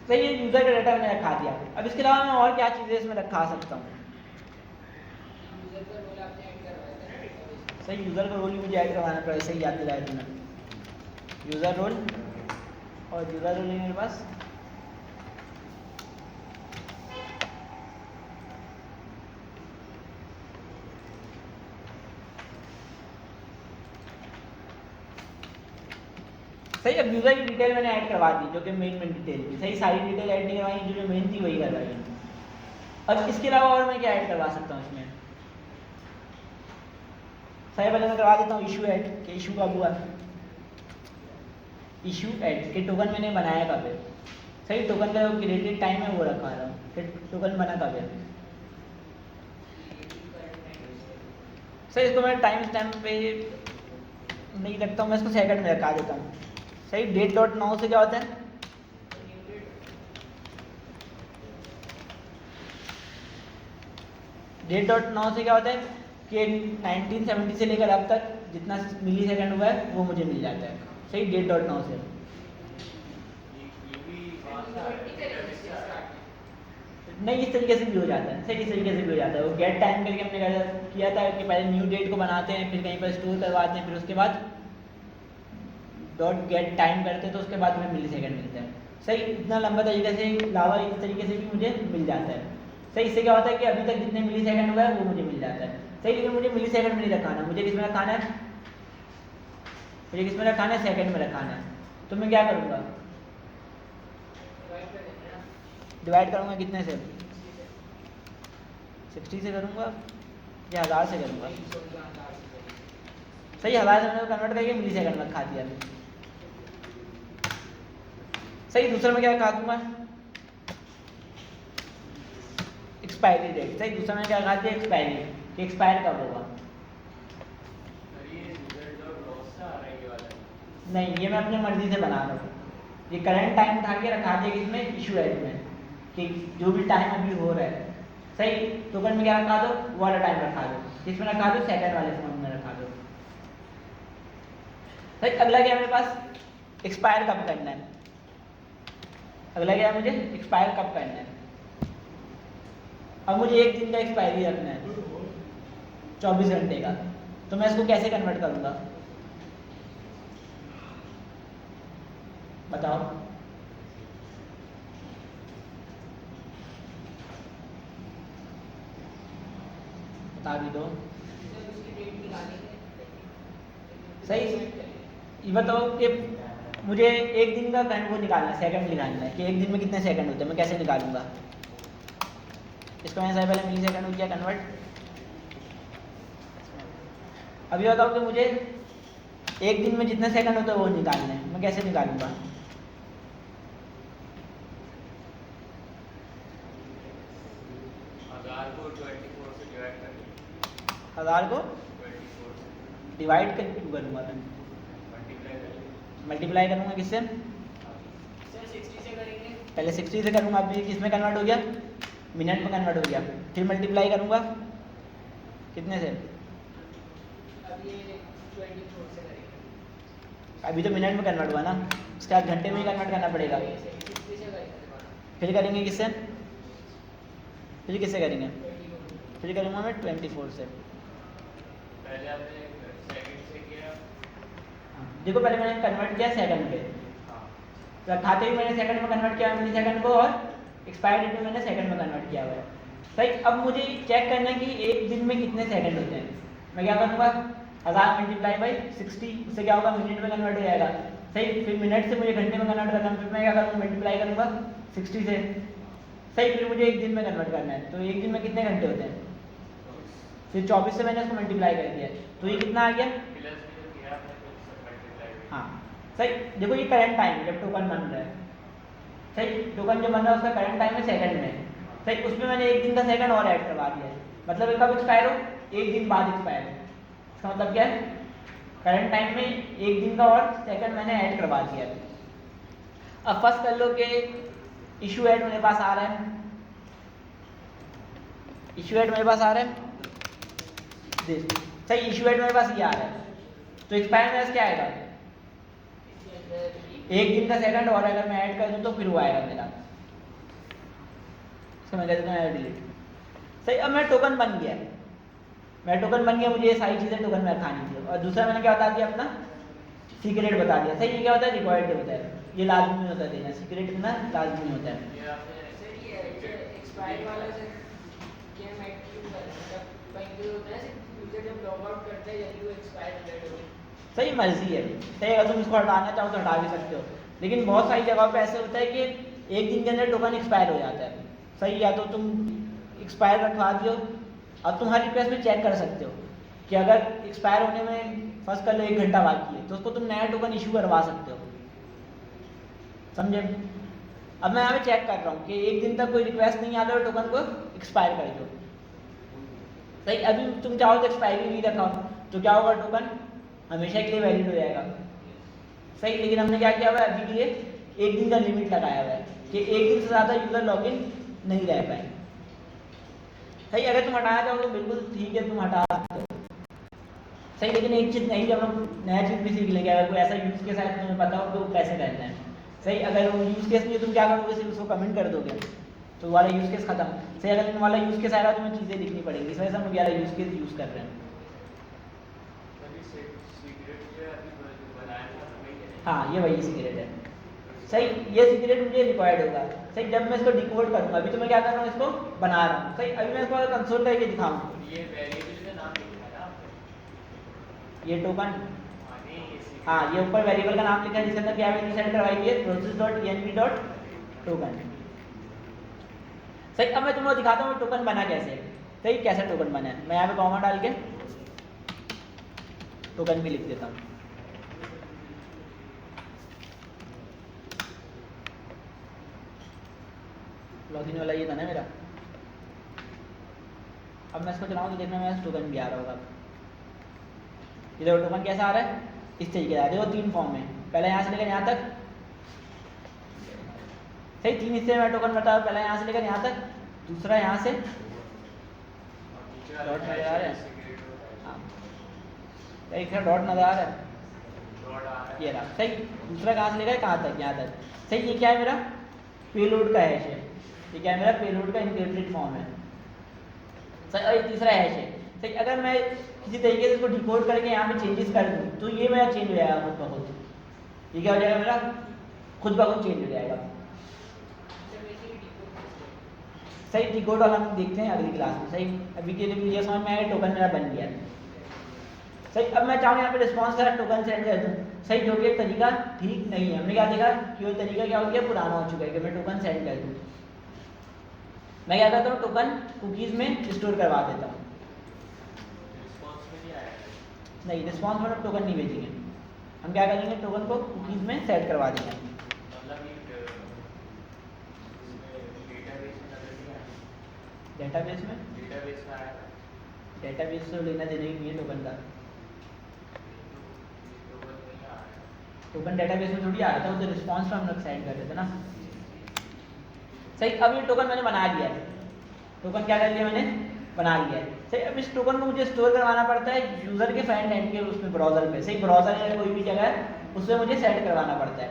सही, ये यूजर का डाटा मैंने रखा दिया। अब इसके अलावा मैं और क्या चीज़ें इसमें रखा सकता हूँ? सही, यूज़र का रोल ही मुझे ऐड करवाना पड़ेगा। सही, याद दिलाया तुमने, यूज़र रोल, और यूज़र रोल है मेरे पास सही। अब यूज़र की डिटेल मैंने ऐड करवा दी जो कि मेन डिटेल थी। सही, सारी डिटेल ऐड नहीं करवाई, जो मेन थी वही करवाई। अब इसके अलावा और मैं क्या ऐड करवा सकता हूँ इसमें? सही, पहले मैं करवा देता हूँ इशू ऐड, कि इशू कब हुआ, इशू ऐड के टोकन मैंने बनाया कब है। सही, टोकन का जो क्रिएटेड टाइम है वो रखवा रहा हूँ, फिर टोकन बना कब है। सही, इसको मैं टाइम स्टैम्प पे नहीं रखता हूँ, मैं इसको सेकंड में रखा देता हूँ। सही, डेट डॉट नाउ से क्या होता है, डेट डॉट नाउ से क्या होता है कि 1970 से लेकर अब तक जितना मिली सेकेंड हुआ है वो मुझे मिल जाता है। सही, डेट डॉट नाउ से। ये भी वहाँ से नहीं, इस तरीके से भी हो जाता है। सही, इस तरीके से भी हो जाता है। वो गेट टाइम करके हमने किया था कि पहले न्यू डेट को बनाते हैं, फिर कहीं पर स्टोर करवाते हैं, फिर उसके बाद डॉट गेट टाइम करते हैं, तो उसके बाद हमें मिली सेकेंड मिलता है। सही, इतना लंबा तरीके से लावा इस तरीके से भी मुझे मिल जाता है। सही, इससे क्या होता है कि अभी तक जितने मिली सेकेंड हुआ है वो मुझे मिल जाता है। सही, लेकिन मुझे मिली सेकेंड में नहीं रखाना, मुझे किस में रखाना है, मुझे किस में रखाना है, सेकेंड में रखाना है। तो मैं क्या करूँगा, डिवाइड करूँगा कितने से, 60 से करूँगा या 1000 से करूँगा। सही, 1000 से मैंने कन्वर्ट करके मिली सेकेंड में रखा दिया। सही, दूसरे में क्या रखा दूँगा, एक्सपायरी डेट। सही, दूसरा में क्या रखा दिया, एक्सपायरी, कि एक्सपायर कब होगा। नहीं, ये मैं अपनी मर्जी से बना रहा हूँ। ये करंट टाइम उठा के रखा दिया किसमें, इशू एड में, कि जो भी टाइम अभी हो रहा है। सही, टोकन में क्या रखा दो, वो वाला टाइम रखा दो, किसमें रखा दो, सेकंड वाले फॉर्म में रखा दो। सही, अगला क्या मेरे पास, एक्सपायर कब करना है। अगला क्या है, मुझे एक्सपायर कब करना है। अब मुझे एक दिन का एक्सपायरी रखना है, 24 घंटे का। तो मैं इसको कैसे कन्वर्ट करूँगा, बताओ। बता भी दो। सही, ये बताओ कि मुझे एक दिन का वो निकालना है, सेकंड निकालना है, कि एक दिन में कितने सेकंड होते हैं, मैं कैसे निकालूंगा। इसको मैंने सबसे पहले मिली सेकंड हो गया कन्वर्ट। अभी बताओ कि मुझे एक दिन में जितने सेकंड होते हैं वो निकालना है, मैं कैसे निकालूंगा। 1000 को 24 से डिवाइड कर 1000 को 24 से डिवाइड कर क्यों करूँगा मैं, मल्टीप्लाई कर मल्टीप्लाई करूँगा किससे, सर 60 से करेंगे, पहले 60 से करूँगा, अभी किस में कन्वर्ट हो गया, मिनट में कन्वर्ट हो गया। फिर मल्टीप्लाई करूँगा कितने से, अब ये 24 से करेंगे, अभी तो मिनट में कन्वर्ट हुआ ना, उसके बाद घंटे में ही कन्वर्ट करना पड़ेगा। 60 से करेंगे, फिर करेंगे किससे, फिर किससे करेंगे, 24 फिर करूँगा मैं 24 से। पहले आपने सेकंड से किया। देखो, पहले मैंने कन्वर्ट किया सेकंड पे, हाँ, तो खाते ही मैंने सेकंड में कन्वर्ट किया मिली सेकंड को, और एक्सपायर डेट में मैंने सेकंड में कन्वर्ट किया हुआ है। सही, अब मुझे चेक करना है कि एक दिन में कितने सेकंड होते हैं। मैं क्या करूँगा, 1000 मल्टीप्लाई बाई 60, उससे क्या होगा, मिनट में कन्वर्ट हो जाएगा। सही, फिर मिनट से मुझे घंटे में कन्वर्ट करना है, फिर मैं क्या करूँगा, मल्टीप्लाई करूँगा 60 से। सही, फिर मुझे एक दिन में कन्वर्ट करना है, तो एक दिन में कितने घंटे होते हैं, फिर 24 से मैंने उसको मल्टीप्लाई कर दिया, तो ये कितना आ गया। प्लस में जो किया आपने फिर सब मल्टीप्लाई। हाँ, सही, देखो ये करंट टाइम है जब टोकन बन रहा है। सही, टोकन जो बन रहा है उसका करंट टाइम है सेकंड में। सही, उसमें मैंने एक दिन का सेकंड और ऐड करवा दिया है, मतलब ये कब एक्सपायर हो, एक दिन बाद एक्सपायर हो। इसका मतलब क्या है, करंट टाइम में एक दिन का और सेकंड मैंने ऐड करवा दिया है। अब फर्स्ट कर लो कि इशू ऐड मेरे पास आ रहा है, इशू ऐड मेरे पास आ रहा है, देख। सही, इशू ऐड मेरे पास ये आ रहा है, तो एक्सपायर मेरे पास क्या आएगा, एक दिन का सेकंड और अगर मैं ऐड कर दूं तो फिर वो आएगा मेरा। समझ गए, मैं डिलीट। सही, अब मैं टोकन बन गया, मैं टोकन बन गया, मुझे ये सारी चीज़ें टोकन में रखानी थी। और दूसरा मैंने क्या बता दिया, अपना सीक्रेट बता दिया। सही, ये क्या होता है, रिक्वायर्ड होता है, ये लाजमी होता है देना, सीक्रेट देना लाजमी होता है। ये आपने सर ये एक्सपायर वाला सर क्या मैक्सिमम मतलब कहीं पे होता है यूजर जब लॉग आउट करता है जब वो एक्सपायर डेट हो। सही, मर्जी है। सही, अगर तुम इसको हटाना चाहो तो हटा भी सकते हो, लेकिन बहुत सारी जगहों पे ऐसे होता है कि एक दिन के अंदर टोकन एक्सपायर हो जाता है। सही, या तो तुम एक्सपायर रखवा दियो, अब तुम हर रिक्वेस्ट में चेक कर सकते हो कि अगर एक्सपायर होने में फर्स्ट कर लो 1 घंटा बाकी है तो उसको तुम नया टोकन इशू करवा सकते हो। समझे। अब मैं यहाँ पे चेक कर रहा हूँ कि एक दिन तक कोई रिक्वेस्ट नहीं आ रहा है, टोकन को एक्सपायर कर दो। सही, अभी तुम चाहो तो एक्सपायरी नहीं रखा तो क्या होगा, टोकन हमेशा के लिए वैलिड हो जाएगा। सही, लेकिन हमने क्या किया हुआ है, अभी के लिए एक दिन का लिमिट लगाया हुआ है कि एक दिन से ज़्यादा यूज़र लॉगिन नहीं रह पाए। सही, अगर तुम हटाना चाहो तो बिल्कुल ठीक है, तुम हटा सकते हो। सही, लेकिन एक चीज़ नहीं, जब हम नया चीज़ भी सीख लेंगे, अगर कोई ऐसा यूज़ केस है तुम्हें पता हो तो कैसे करना है। सही, अगर वो यूज़ केस नहीं तुम क्या करोगे, सिर्फ उसको कमेंट कर दोगे तो वाला यूज़ केस खत्म। सही, अगर तुम वाला यूज़ केस आएगा तो तुम्हें चीज़ें लिखनी पड़ेंगी, इस वजह से हम लोग वाला यूज़ केस यूज़ कर रहे हैं। हाँ, ये वही सीक्रेट है। सही, ये सीक्रेट मुझे रिक्वायर्ड होगा। सही, जब मैं इसको डिकोड करूँगा, अभी तो मैं क्या कर रहा हूँ, इसको बना रहा हूँ। सही, अभी मैं इसको कंसोल करके दिखाऊँ, ये वेरिएबल का नाम लिखा है ना आपने? ये टोकन, हाँ, नहीं, ये secret- हाँ, ये ऊपर वेरिएबल का नाम लिखा है जिसके अंदर क्या वैल्यू सेट करवाई हुई है, process.env.token। सही, अब मैं तुम्हें दिखाता हूँ टोकन बना कैसे। सही, कैसे टोकन बना है, मैं यहाँ पे कॉमा डाल के टोकन भी लिख देता हूँ। लॉगिन वाला ये था ना मेरा। अब मैं इसको चलाऊँ तो देखना मेरा टोकन भी आ रहा होगा। ये देखो टोकन कैसा आ रहा है, इस तरीके से आ रहा है। देखो 3 फॉर्म में, पहले यहाँ से लेकर यहाँ तक। सही, 3 हिस्से में टोकन बताया, पहला यहाँ से लेकर यहाँ तक, दूसरा यहाँ से डॉट नजर आ रहा है, हाँ, एक डॉट नजर आ रहा है, ये रहा। सही, दूसरा कहाँ से लेकर कहाँ तक, यहाँ तक। सही, ये क्या है मेरा पेलोड का हैश है, ये क्या है मेरा पेलोड का इनक्रिप्टेड फॉर्म है। सही, और ये तीसरा हैश है। सही, अगर मैं किसी तरीके से इसको डिकोड करके यहाँ पे चेंजेस कर दूँ तो ये मेरा चेंज हो जाएगा खुद ब खुद। ये क्या हो जाएगा मेरा खुद ब खुद चेंज हो जाएगा। सही, डिकोड वाला हम देखते हैं अगली क्लास में। सही, अभी के लिए ये समझ में आया, टोकन मेरा बन गया। सही, अब मैं चाहूँ यहाँ पे रिस्पॉन्स करा टोकन सेंड कर दूँ। सही, जो कि एक तरीका ठीक नहीं है। हमने क्या देखा कि वो तरीका क्या हो गया, पुराना हो चुका है कि मैं टोकन सेंड कर दूँ। मैं क्या करता हूँ, टोकन कुकीज़ में स्टोर करवा देता हूँ। नहीं, रिस्पॉन्स में टोकन नहीं भेजेंगे हम, क्या करेंगे, टोकन को कुकीज़ में सेट करवा देंगे। डेटाबेस में डेटाबेस से लेना देना ही नहीं है टोकन का। टोकन डेटाबेस में थोड़ी आ रहा था, वो तो रिस्पॉन्स में हम लोग सेंड कर रहे थे ना। सही, अब ये टोकन मैंने बना लिया है। टोकन क्या कर लिया मैंने, बना लिया है। सही, अब इस टोकन को मुझे स्टोर करवाना पड़ता है यूज़र के फ्रंट एंड के उसमें ब्राउज़र पे। सही, ब्राउज़र या कोई भी जगह है उसमें मुझे सेट करवाना पड़ता है।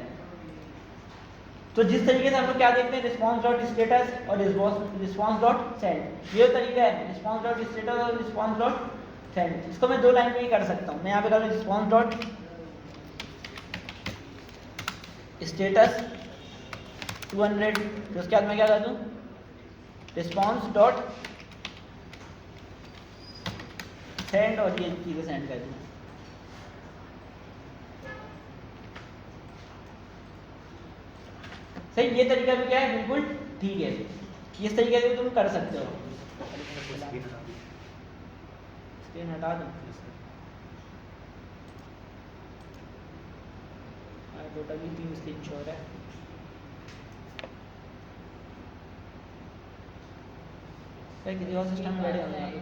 तो जिस तरीके से हम लोग क्या देखते हैं, रिस्पॉन्स डॉट स्टेटस और रिस्पॉन्स डॉट सेंड, ये तरीका है, रिस्पॉन्स डॉट स्टेटस और रिस्पॉन्स डॉट सेंड। इसको मैं 2 लाइन में ही कर सकता हूँ। मैं यहाँ पे करूँ रिस्पॉन्स डॉट स्टेटस 200, तो उसके बाद मैं क्या कर दूँ, रिस्पॉन्स डॉट सेंड, और ये चीज़ें सेंड कर दूँ। सही, ये तरीका भी क्या है, बिल्कुल ठीक है। इस तरीके से तुम कर सकते हो। स्क्रीन हटा दूँ, टोटली 3 स्क्रीन शो है। सही, किसी और सिस्टम में बैठे होंगे,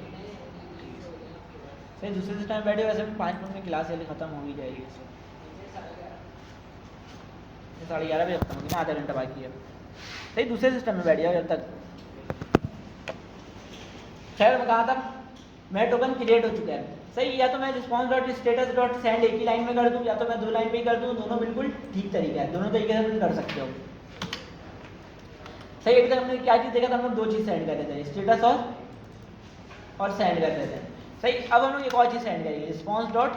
सही दूसरे सिस्टम में बैठे, वैसे 5 मिनट में क्लास वाली ख़त्म हो ही जाएगी। 11:30 बजे खत्म होगी ना, आधा घंटा बाकी है। सही, दूसरे सिस्टम में बैठ जाओ जब तक। खैर, मैं कहाँ था, मेरा टोकन क्रिएट हो चुका है। सही, या तो मैं response dot status dot send एक ही लाइन में कर दूँ, या तो मैं 2 लाइन में ही कर दूँ। दोनों बिल्कुल ठीक तरीका है, दोनों तरीके से तुम कर सकते हो। सही, एक हमने क्या चीज़ देखा था, हम लोग 2 चीज़ सेंड कर रहे थे, स्टेटस और सेंड कर रहे थे। सही, अब हम लोग एक और चीज़ सेंड करेंगे, रिस्पॉन्स डॉट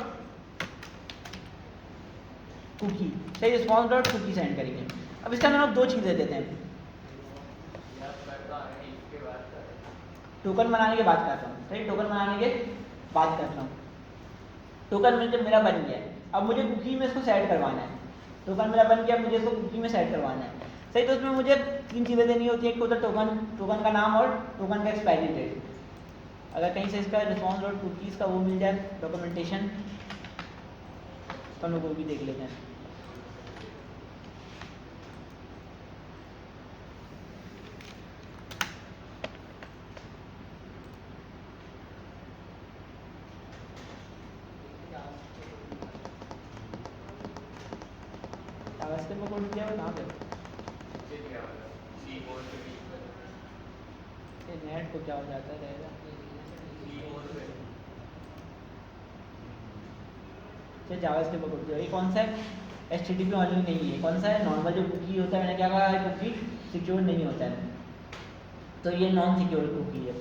कुकी। सही, रिस्पॉन्स डॉट कुकी सेंड करेंगे। अब इसका हम लोग 2 चीज़ें देते हैं। टोकन बनाने के बाद करता हूँ। सही, टोकन बनाने के बाद करता हूँ। टोकन में जब मेरा बन गया है, अब मुझे कुकी में इसको सेट करवाना है। टोकन मेरा बन गया, मुझे इसको कुकी में सेट करवाना है। सही, तो उसमें मुझे 3 चीज़ें देनी होती है। एक होता है टोकन का नाम और टोकन का एक्सपायरी डेट। अगर कहीं से इसका रिस्पॉन्स डॉट कुकीज़ का वो मिल जाए डॉक्यूमेंटेशन, तो हम लोग वो भी देख लेते हैं। जावास्क्रिप्ट में कोड दिया हुआ कहाँ पे? नेट को क्या हो जाता रहेगा। अच्छा जावास्क्रिप्ट पर कुकी, ये कौन सा है? HTTP ऑनली नहीं है, कौन सा है? नॉर्मल जो कुकी होता है, मैंने क्या कहा है, कुकी सिक्योर नहीं होता है, तो ये नॉन सिक्योर कुकी है।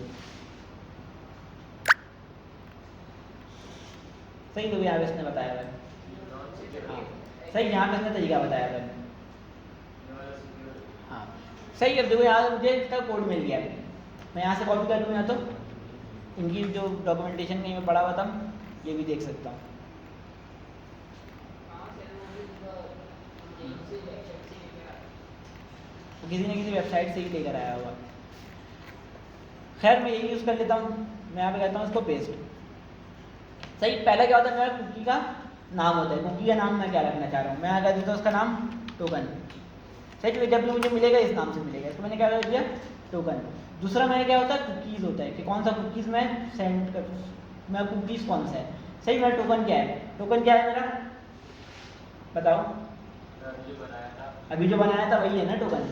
सही तो यहाँ पे इसने बताया है। हाँ सही, यहाँ पे इसने तरीका बताया है। हाँ सही। अब देखो यहाँ मुझे इसका कोड मिल गया है, मैं यहाँ से कॉपी कर लूँ, या तो इनकी जो डॉक्यूमेंटेशन कहीं में पड़ा हुआ था ये भी देख सकता हूँ। तो किसी न किसी वेबसाइट से ही लेकर आया होगा। खैर मैं यही यूज़ कर लेता हूँ, मैं यहाँ पे कहता हूँ इसको पेस्ट। सही, पहला क्या होता है, मेरा कुकी का नाम होता है, कुकी का नाम मैं क्या रखना चाह रहा हूँ, मैं यहाँ कह देता हूँ उसका नाम टोकन। सही, तो जब भी मुझे मिलेगा इस नाम से मिलेगा, इसको मैंने क्या कर दिया, टोकन। दूसरा मैंने क्या होता है, कुकीज़ होता है कि कौन सा कुकीज़ मैं सेंड कर, मैं कुकीज़ कौन सा है। सही, मेरा टोकन क्या है, टोकन क्या है मेरा, बताओ। अभी जो बनाया था वही है ना टोकन।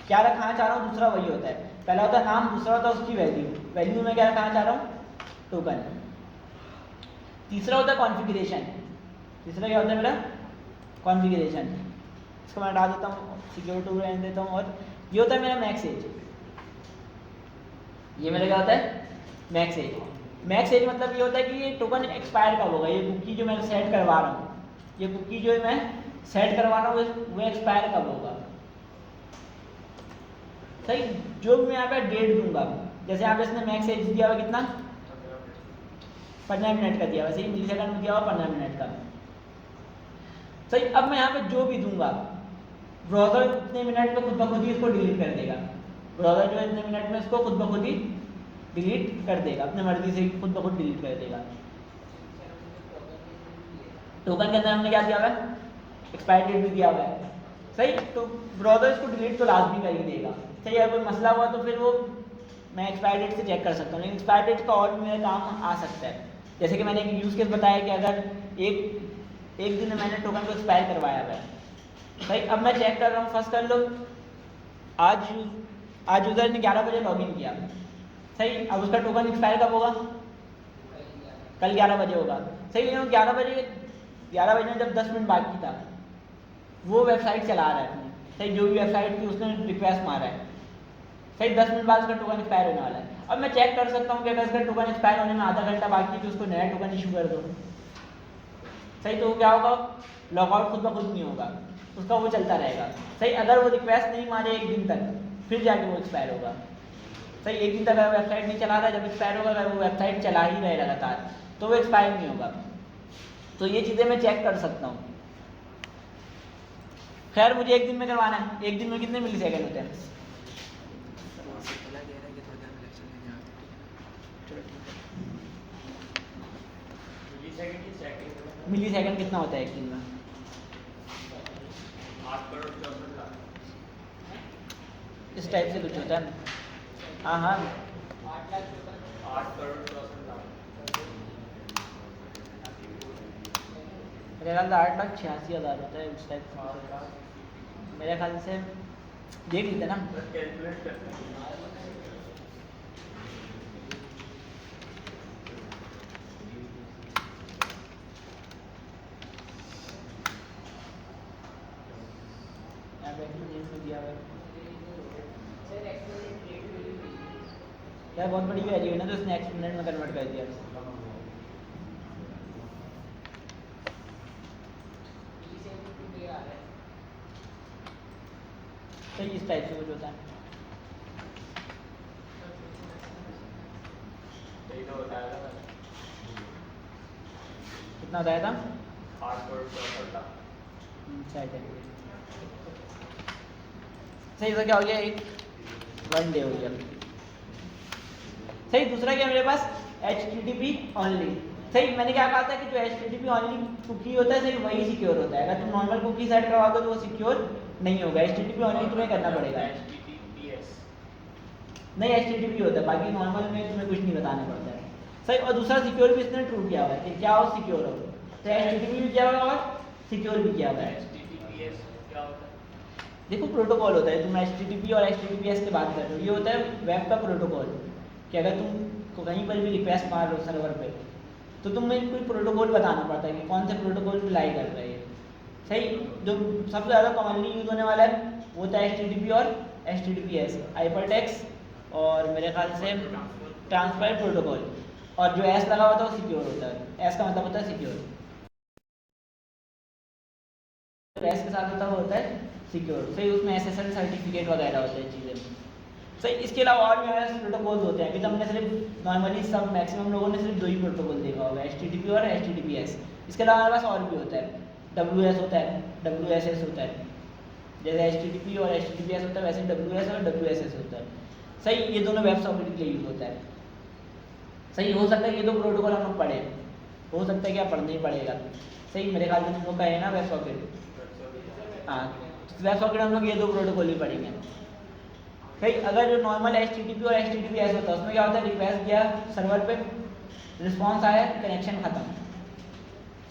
क्या रखना चाह रहा हूँ, दूसरा वही होता है, पहला होता है नाम, दूसरा होता है उसकी वैल्यू। वैल्यू में क्या रखना चाह रहा हूँ, टोकन। तीसरा होता है कॉन्फ़िगरेशन, तीसरा क्या होता है मेरा, कॉन्फ़िगरेशन। इसको मैं हटा देता हूँ, सिक्योर टू रहने देता हूँ। और ये होता है मेरा मैक्स एज, ये मेरा क्या होता है, मैक्स एज। मैक्स एज मतलब ये होता है कि ये टोकन एक्सपायर कब होगा, ये कुकी जो मैं सेट करवा रहा हूँ, ये कुकी जो मैं सेट करवा रहा हूँ वो एक्सपायर कब होगा। सही, जो भी मैं यहाँ पे डेट दूंगा, जैसे यहाँ पे इसने मैक्स एज दिया हुआ कितना, 15 मिनट का दिया हुआ, सही, मिली सेकंड में दिया हुआ 15 मिनट का। सही, अब मैं यहाँ पे जो भी दूंगा, ब्राउज़र इतने मिनट में खुद ब खुद ही इसको डिलीट कर देगा। ब्राउज़र जो है इतने मिनट में इसको खुद ब खुद ही डिलीट कर देगा, अपने मर्जी से खुद ब खुद डिलीट कर देगा। टोकन के अंदर हमने क्या दिया हुआ है, एक्सपायरी डेट भी दिया हुआ है। सही, तो ब्राउज़र इसको डिलीट तो लाजमी कर ही देगा। सही, अगर कोई मसला हुआ तो फिर वो मैं एक्सपायरी डेट से चेक कर सकता हूँ, लेकिन एक्सपायरी डेट का और भी मेरा काम आ सकता है। जैसे कि मैंने एक यूज़ केस बताया कि अगर एक दिन में मैंने टोकन को एक्सपायर करवाया हुआ है। सही, अब मैं चेक कर रहा हूँ, फर्स्ट कर लो, आज यूज़र ने 11 बजे लॉगिन किया। सही, अब उसका टोकन एक्सपायर कब होगा, कल 11 बजे होगा। सही, लेकिन 11 बजे में जब 10 मिनट बाकी था, वो वेबसाइट चला रहा है अपनी। सही, जो भी वेबसाइट थी उसने रिक्वेस्ट मारा है। सही, 10 मिनट बाद उसका टोकन एक्सपायर होने वाला है। अब मैं चेक कर सकता हूँ कि अगर इसका टोकन एक्सपायर होने में आधा घंटा बाकी है तो उसको नया टोकन इशू कर दो। सही, तो क्या होगा, लॉगआउट खुद ब खुद नहीं होगा, उसका वो चलता रहेगा। सही, अगर वो रिक्वेस्ट नहीं मारे एक दिन तक, फिर जाके वो एक्सपायर होगा। सही, एक दिन तक अगर वेबसाइट नहीं चला रहा है, जब एक्सपायर होगा, अगर वो वेबसाइट चला ही रहे लगातार तो वो एक्सपायर नहीं होगा। तो ये चीज़ें मैं चेक कर सकता हूँ। खैर मुझे एक दिन में करवाना है, एक दिन में कितने मिली सेकेंड होते हैं, मिली सेकेंड कितना होता है एक दिन में, 8 करोड़ 64 लाख, इस टाइप से कुछ होता है। हाँ हाँ, 8 करोड़ 64 लाख, मेरे ख्याल से 8,86,000 होता है उस टाइप का, मेरे ख्याल से। देख लेते ना, कैलकुलेट करते हैं। दिया हुआ है यार, बहुत बड़ी वैल्यू है ना, तो उसने एक्सपोनेंट में कन्वर्ट कर दिया। तो इस टाइप से कुछ होता है। यही तो बताया था, कितना बताया था, 8 करोड़ 64 लाख। शायद है। सही, तो क्या हो गया, एक 1 डे हो गया। सही, दूसरा क्या मेरे पास, HTTP ऑनली। सही, मैंने क्या कहा था कि जो HTTP ऑनली कुकी होता है सही वही सिक्योर होता है। अगर तुम नॉर्मल कुकी सेट करवाओगे तो वो सिक्योर नहीं होगा, HTTP ऑनली तुम्हें करना पड़ेगा। HTTPS नहीं, HTTP होता है, बाकी नॉर्मल में तुम्हें कुछ नहीं बताना पड़ता है। सही, और दूसरा सिक्योर भी इसने ट्रू किया हुआ है कि क्या हो, सिक्योर हो। तो HTTP भी किया हुआ है और सिक्योर भी किया हुआ है। HTTPS क्या होता है? देखो प्रोटोकॉल होता है, तुम HTTP और HTTPS की बात कर रहे हो, ये होता है वेब का प्रोटोकॉल कि अगर तुम कहीं पर भी रिक्वेस्ट मार रहे हो सर्वर पे तो तुम्हें कोई प्रोटोकॉल बताना पड़ता है कि कौन से प्रोटोकॉल पे लाई कर रहे हैं। सही, जो सबसे ज़्यादा कॉमनली यूज़ होने वाला है वो होता है HTTP और HTTPS, हाइपरटेक्स्ट और मेरे ख्याल से ट्रांसफर प्रोटोकॉल, और जो एस लगा होता है वो सिक्योर होता है। एस का मतलब होता है सिक्योर, एस के साथ होता है सिक्योर। सही, उसमें SSL सर्टिफिकेट वगैरह होते हैं चीज़ें। सही, इसके अलावा और भी हमारे प्रोटोकॉल होते हैं। अभी तो हमने सिर्फ नॉर्मली सब मैक्सिमम लोगों ने सिर्फ 2 ही प्रोटोकॉल देखा होगा, HTTP और HTTPS। इसके अलावा हमारे पास और भी होता है, WS होता है, WSS होता है। जैसे HTTP और HTTPS होता है वैसे WS और WSS होता है। सही, ये दोनों वेब सॉकेट के लिए यूज़ होता है। सही, हो सकता है ये 2 प्रोटोकॉल हम लोग पढ़े, हो सकता है कि आप पढ़ना ही पड़ेगा। सही, मेरे ख्याल से तुम लोग का है ना वेब सॉकेट, हाँ वेब सॉकेट हम लोग ये 2 प्रोटोकॉल ही पढ़ेंगे। सही, अगर जो नॉर्मल HTTP और HTTPS होता है उसमें क्या होता है, रिक्वेस्ट गया सर्वर पे, रिस्पांस आया, कनेक्शन ख़त्म।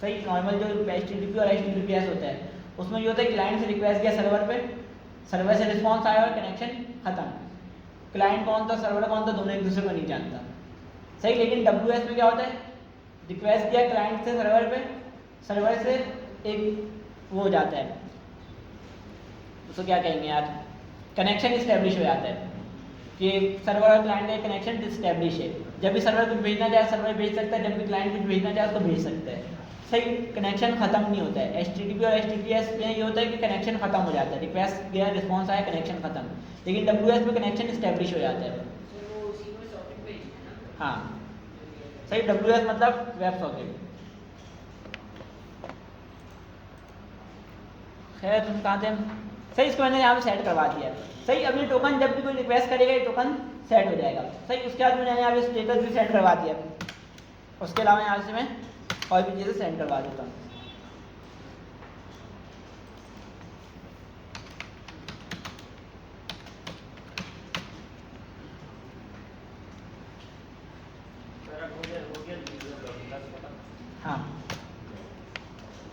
सही, नॉर्मल जो HTTP और HTTPS होता है उसमें ये होता है क्लाइंट से रिक्वेस्ट गया सर्वर पे, सर्वर से रिस्पांस आया और कनेक्शन ख़त्म। क्लाइंट कौन था, सर्वर कौन था, दोनों एक दूसरे को नहीं जानता। सही, लेकिन WS में क्या होता है, रिक्वेस्ट गया क्लाइंट से सर्वर पे, सर्वर से एक वो हो जाता है, उसको क्या कहेंगे यार, कनेक्शन इस्टेब्लिश हो जाता है कि सर्वर और क्लाइंट का कनेक्शन इस्टेब्लिश है। जब भी सर्वर कुछ भेजना चाहे सर्वर भेज सकता है, जब भी क्लाइंट कुछ भेजना चाहे उसको भेज सकता है। सही, कनेक्शन ख़त्म नहीं होता है। HTTP और HTTPS में ये होता है कि कनेक्शन ख़त्म हो जाता है, रिक्वेस्ट गया रिस्पॉन्स आया कनेक्शन ख़त्म, लेकिन WS में कनेक्शन इस्टेब्लिश हो जाता है। हाँ सही, WS मतलब वेब सॉकेट। खैर तुम कहाँ थे, सही इसको मैंने यहाँ पे सेट करवा दिया है। सही, अब ये टोकन जब भी कोई रिक्वेस्ट करेगा ये टोकन सेट हो जाएगा। सही, उसके बाद मैंने यहाँ पे स्टेटस भी सेट करवा दिया। उसके अलावा यहाँ से मैं और भी चीज़ें सेंड करवा देता हूँ। हाँ,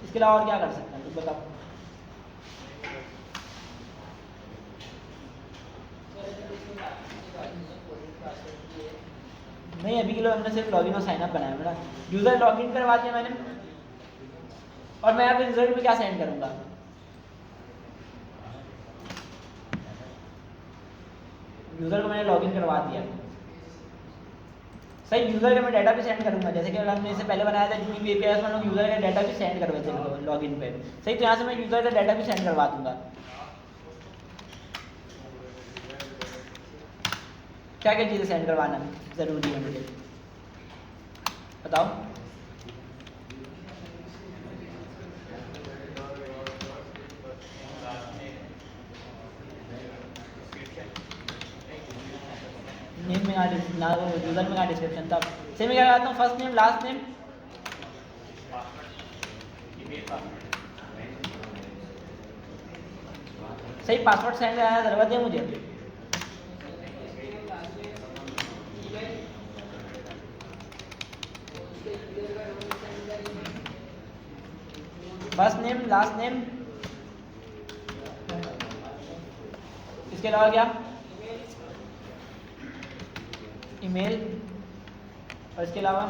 इसके अलावा और क्या कर सकते हैं तो बताओ। नहीं, अभी के लिए हमने सिर्फ लॉगिन और साइन अप बनाया। मेरा यूज़र लॉगिन करवा दिया मैंने, और मैं अब रिजल्ट में क्या सेंड करूँगा, यूज़र को मैंने लॉगिन करवा दिया। सही, यूज़र का मैं डाटा भी सेंड करूँगा, जैसे कि अगर हमने इससे पहले बनाया था जितनी भी API में लोग यूज़र का डाटा भी सेंड करवाते थे लॉगिन पे। सही, तो यहाँ से मैं यूज़र का डाटा भी सेंड करवा दूँगा। क्या क्या चीज़ें सेंड करवाना ज़रूरी है मुझे बताओ। नेम में ना वो यूज़र में का डिस्क्रिप्शन था। सही, मैं क्या करता हूँ, फर्स्ट नेम लास्ट नेम, सही पासवर्ड सेंड कराना ज़रूरत है मुझे। फर्स्ट नेम लास्ट नेम, इसके अलावा क्या, ईमेल, और इसके अलावा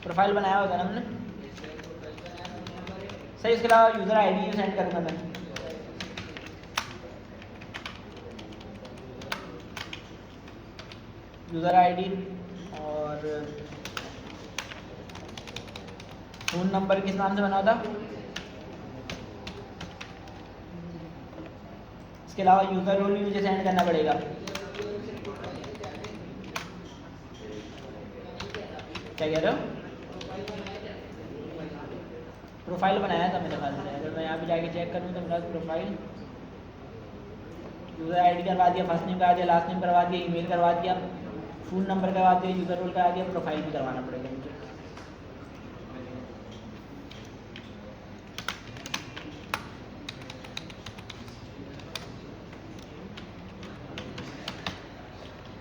प्रोफाइल बनाया होगा ना हमने। सही, इसके अलावा यूज़र आईडी सेंड करूँगा मैं। यूज़र आईडी और फ़ोन नंबर किस नाम से बना था। इसके अलावा यूज़र रोल भी मुझे सेंड करना पड़ेगा। क्या कह रहे हो, प्रोफाइल बनाया था मेरे ख्याल से, अगर मैं यहाँ पे जाके चेक करूँ तो मेरा प्रोफाइल, यूज़र आईडी करवा दिया, फर्स्ट नेम करवा दिया, लास्ट नेम करवा दिया, ईमेल करवा दिया, फ़ोन नंबर करवा दिया, यूज़र रोल करा दिया, प्रोफाइल भी करवाना पड़ेगा मुझे।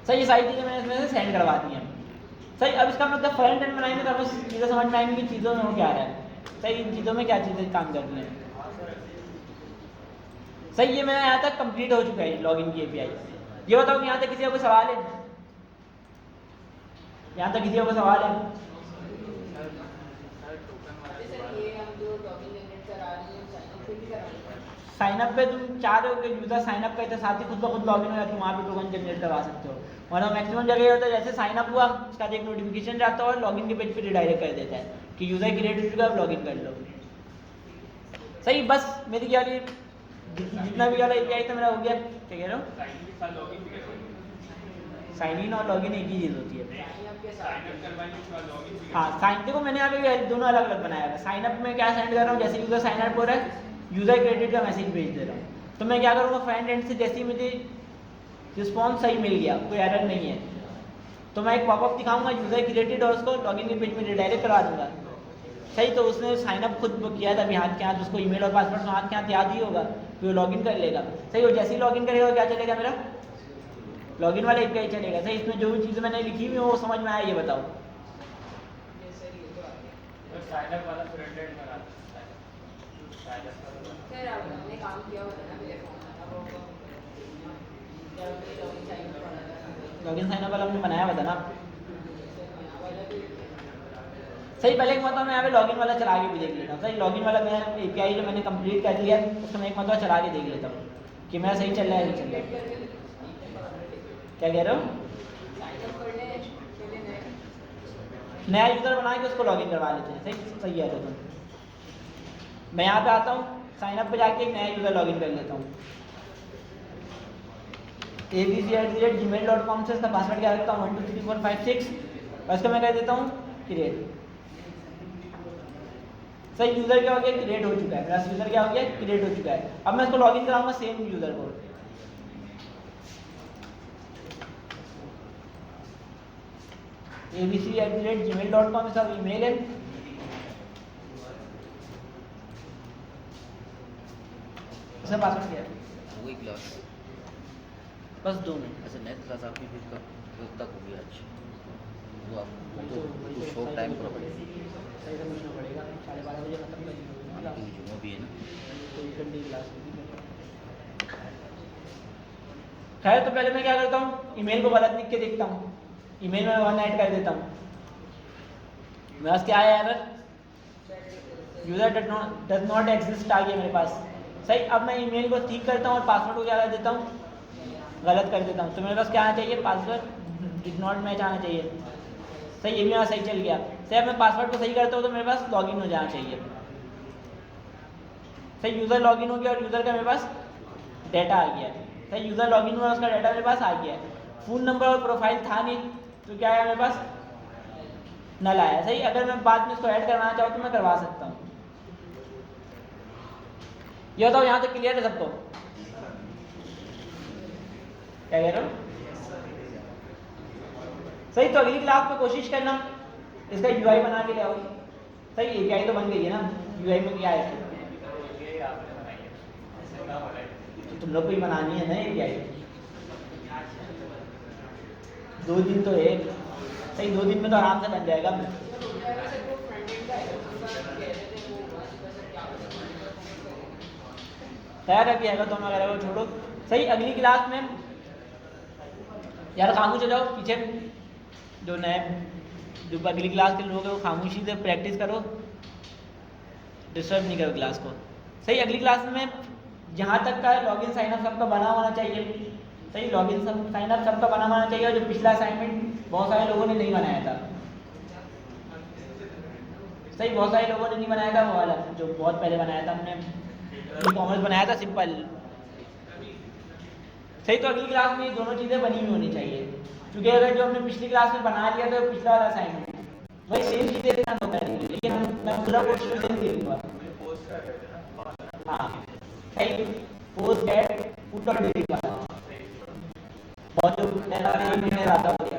सही, ये सारी चीज़ें मैंने इसमें से सेंड करवा दी हैं। सही, अब इसका मतलब फ्रंट एंड बनाएंगे तो हमें चीज़ें समझ में आएंगी कि चीज़ों में वो क्या रहा है। सही, इन चीज़ों में क्या चीज़ें काम करती हैं। सही, ये मेरा यहाँ तक कंप्लीट हो चुका है लॉगिन की एपीआई। ये बताओ कि यहाँ तक किसी का कोई सवाल है? यहाँ तक किसी का कोई सवाल है? सर ये हम जो लॉगिन जनरेट करा रहे हैं साइन अप पे भी कराएंगे? साइन अप पे तुम चाह रहे हो कि यूजर साइन अप करते साथ ही खुद ब खुद लॉगिन हो जाए, तुम वहाँ पे टोकन जनरेट करवा सकते हो। वरना मैक्सिमम जगह ये होता है जैसे साइन अप हुआ उसका एक नोटिफिकेशन जाता है और लॉगिन के पेज पे रिडायरेक्ट कर देता है कि यूजर क्रिएट हो चुका है, अब लॉगिन कर लो। सही, बस मेरी क्या जितना भी वाला एपीआई था मेरा हो गया। क्या कह रहे हो? साइन इन और लॉगिन एक ही चीज़ होती है। साइन अप के साथ हाँ, साइन देखो मैंने यहाँ पे दोनों अलग अलग बनाया है। साइन अप में क्या सेंड कर रहा हूँ, जैसे यूजर साइन अप हो रहा है यूजर क्रेडिट का मैसेज भेज दे रहा हूँ, तो मैं क्या करूँगा फ्रंट एंड से जैसे ही मुझे रिस्पॉन्स सही मिल गया, कोई एरर नहीं है, तो मैं एक पॉपअप दिखाऊंगा यूजर क्रिएटेड और उसको लॉगिन के पेज में रिडायरेक्ट करवा दूंगा। सही, तो उसने साइन अप खुद किया था अभी हाथ के हाथ, उसको ईमेल और पासवर्ड तो हाथ के हाथ याद ही होगा, फिर वो लॉगिन कर लेगा। सही, और जैसे ही लॉगिन करेगा क्या चलेगा, मेरा लॉगिन वाला एपीआई चलेगा। सही, इसमें जो भी चीज़ें मैंने लिखी हुई है वो समझ में आया, ये बताओ। सर ये तो आ गया। साइन अप वाला फ्रंट एंड बना सर अब हमने काम किया हुआ था ना मेरे फोन में, अब वो क्या होता है लॉगिन साइन अप वाला था। लॉगिन साइन अप वाला हमने बनाया हुआ था ना। वाला भी सही, पहले एक मतलब मैं यहाँ पे लॉगिन वाला चला के भी देख लेता हूँ। सही, लॉगिन वाला मैं एपीआई जो मैंने कंप्लीट कर लिया उसको मैं एक मतलब चला के देख लेता हूँ कि मेरा सही चल रहा है, नहीं चल रहा है। क्या कह रहे हो? साइन अप करने के लिए नया यूज़र बना के उसको लॉगिन करवा लेते हैं। सही सही है। तो तुम मैं यहाँ पे आता हूँ, साइन अप पे जाके एक नया यूज़र लॉगिन कर लेता हूँ। abc@gmail.com से इसका पासवर्ड क्या रखता हूँ 1 2 3 4 5 6 और इसको मैं कर देता हूँ क्रिएट। सही, यूज़र क्या हो गया, क्रिएट हो चुका है मेरा यूज़र, क्या हो गया, क्रिएट हो चुका है। अब मैं इसको लॉगिन कराऊंगा सेम यूज़र को। abc@gmail.com इसका ईमेल है। इसका पासवर्ड क्या है? वही क्लास। बस 2 मिनट। अच्छा, नेक्स्ट क्लास आपकी फिर कब तक होगी आज? वो आप तो शॉर्ट टाइम पर पड़ेगी, सही समझना पड़ेगा, 12:30 बजे खत्म करेंगे क्योंकि जुम्मा भी है ना। तो 1 घंटे की क्लास होगी। खैर, तो पहले मैं क्या करता हूँ, ईमेल को गलत लिख के देखता हूँ, ईमेल में 1 ऐड कर देता हूँ। मेरे पास क्या आया error, user does not exist आ गया मेरे पास। सही, अब मैं ईमेल को ठीक करता हूँ और पासवर्ड को क्या कर देता हूँ, गलत कर देता हूँ। तो मेरे पास क्या आना चाहिए, पासवर्ड डिड नॉट मैच आना चाहिए। सही, ये भी मेरा सही चल गया। सही, अब मैं पासवर्ड को सही करता हूँ तो मेरे पास लॉगिन हो जाना चाहिए। सही, यूज़र लॉगिन हो गया और यूज़र का मेरे पास डाटा आ गया। सही, यूज़र लॉगिन हुआ, उसका डाटा मेरे पास आ गया। फ़ोन नंबर और प्रोफाइल था नहीं, तो क्या आया मेरे पास, नल आया। सही, अगर मैं बाद में इसको ऐड करवाना चाहूँ तो मैं करवा सकता हूँ। ये बताओ यहाँ तक क्लियर है सबको? क्या कह रहे हो? सही, तो अगली क्लास में कोशिश करना इसका यूआई बना के ले आओ। सही, एपीआई तो बन गई है ना, यूआई में क्या है, तो तुम लोग को ही बनानी है ना एपीआई। 2 दिन तो है। सही, 2 दिन में तो आराम से बन जाएगा। खैर अभी हैकाथॉन वगैरह को छोड़ो। सही, अगली क्लास में यार खामोश हो जाओ, पीछे जो नए जो अगली क्लास के लोग हैं वो खामोशी से प्रैक्टिस करो, डिस्टर्ब नहीं करो क्लास को। सही, अगली क्लास में जहाँ तक का लॉगिन साइनअप सबका बना होना चाहिए। सही, लॉगिन साइनअप सबका बना होना चाहिए, और जो पिछला असाइनमेंट बहुत सारे लोगों ने नहीं बनाया था। सही, बहुत सारे लोगों ने नहीं बनाया था, वो वाला जो बहुत पहले बनाया था हमने, ई-कॉमर्स बनाया था सिंपल। सही, तो अगली क्लास में ये दोनों चीज़ें बनी हुई होनी चाहिए, क्योंकि अगर जो हमने पिछली क्लास में बना लिया तो पिछला वाला असाइनमेंट वही सेम चीज़ें देना होता है, लेकिन मैं पूरा कोर्स में सेम दे दूँगा। हाँ, सही, पोस्ट डेट पुट और डिलीट वाला बहुत जो 1 महीने ज़्यादा हो गया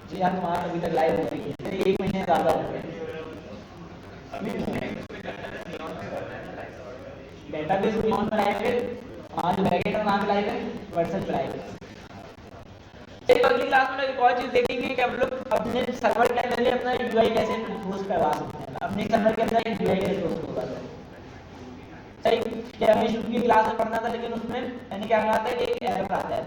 जी। यार तुम्हारा अभी तक लाइव हो गई है, 1 महीने ज़्यादा हो गया। डेटाबेस में ऑन लाइव है, वहाँ जो बैकेट है वहाँ पे लाइव है, व्हाट्सएप लाइव है। एक अगली क्लास में एक और चीज़ देखेंगे कि हम लोग अपने सर्वर के अंदर अपना यूआई कैसे होस्ट करवा सकते हैं, अपने सर्वर के अंदर यूआई कैसे होस्ट होगा। सही कि हमें शुरू की क्लास में पढ़ना था, लेकिन उसमें यानी क्या आता है कि एक एरर आता है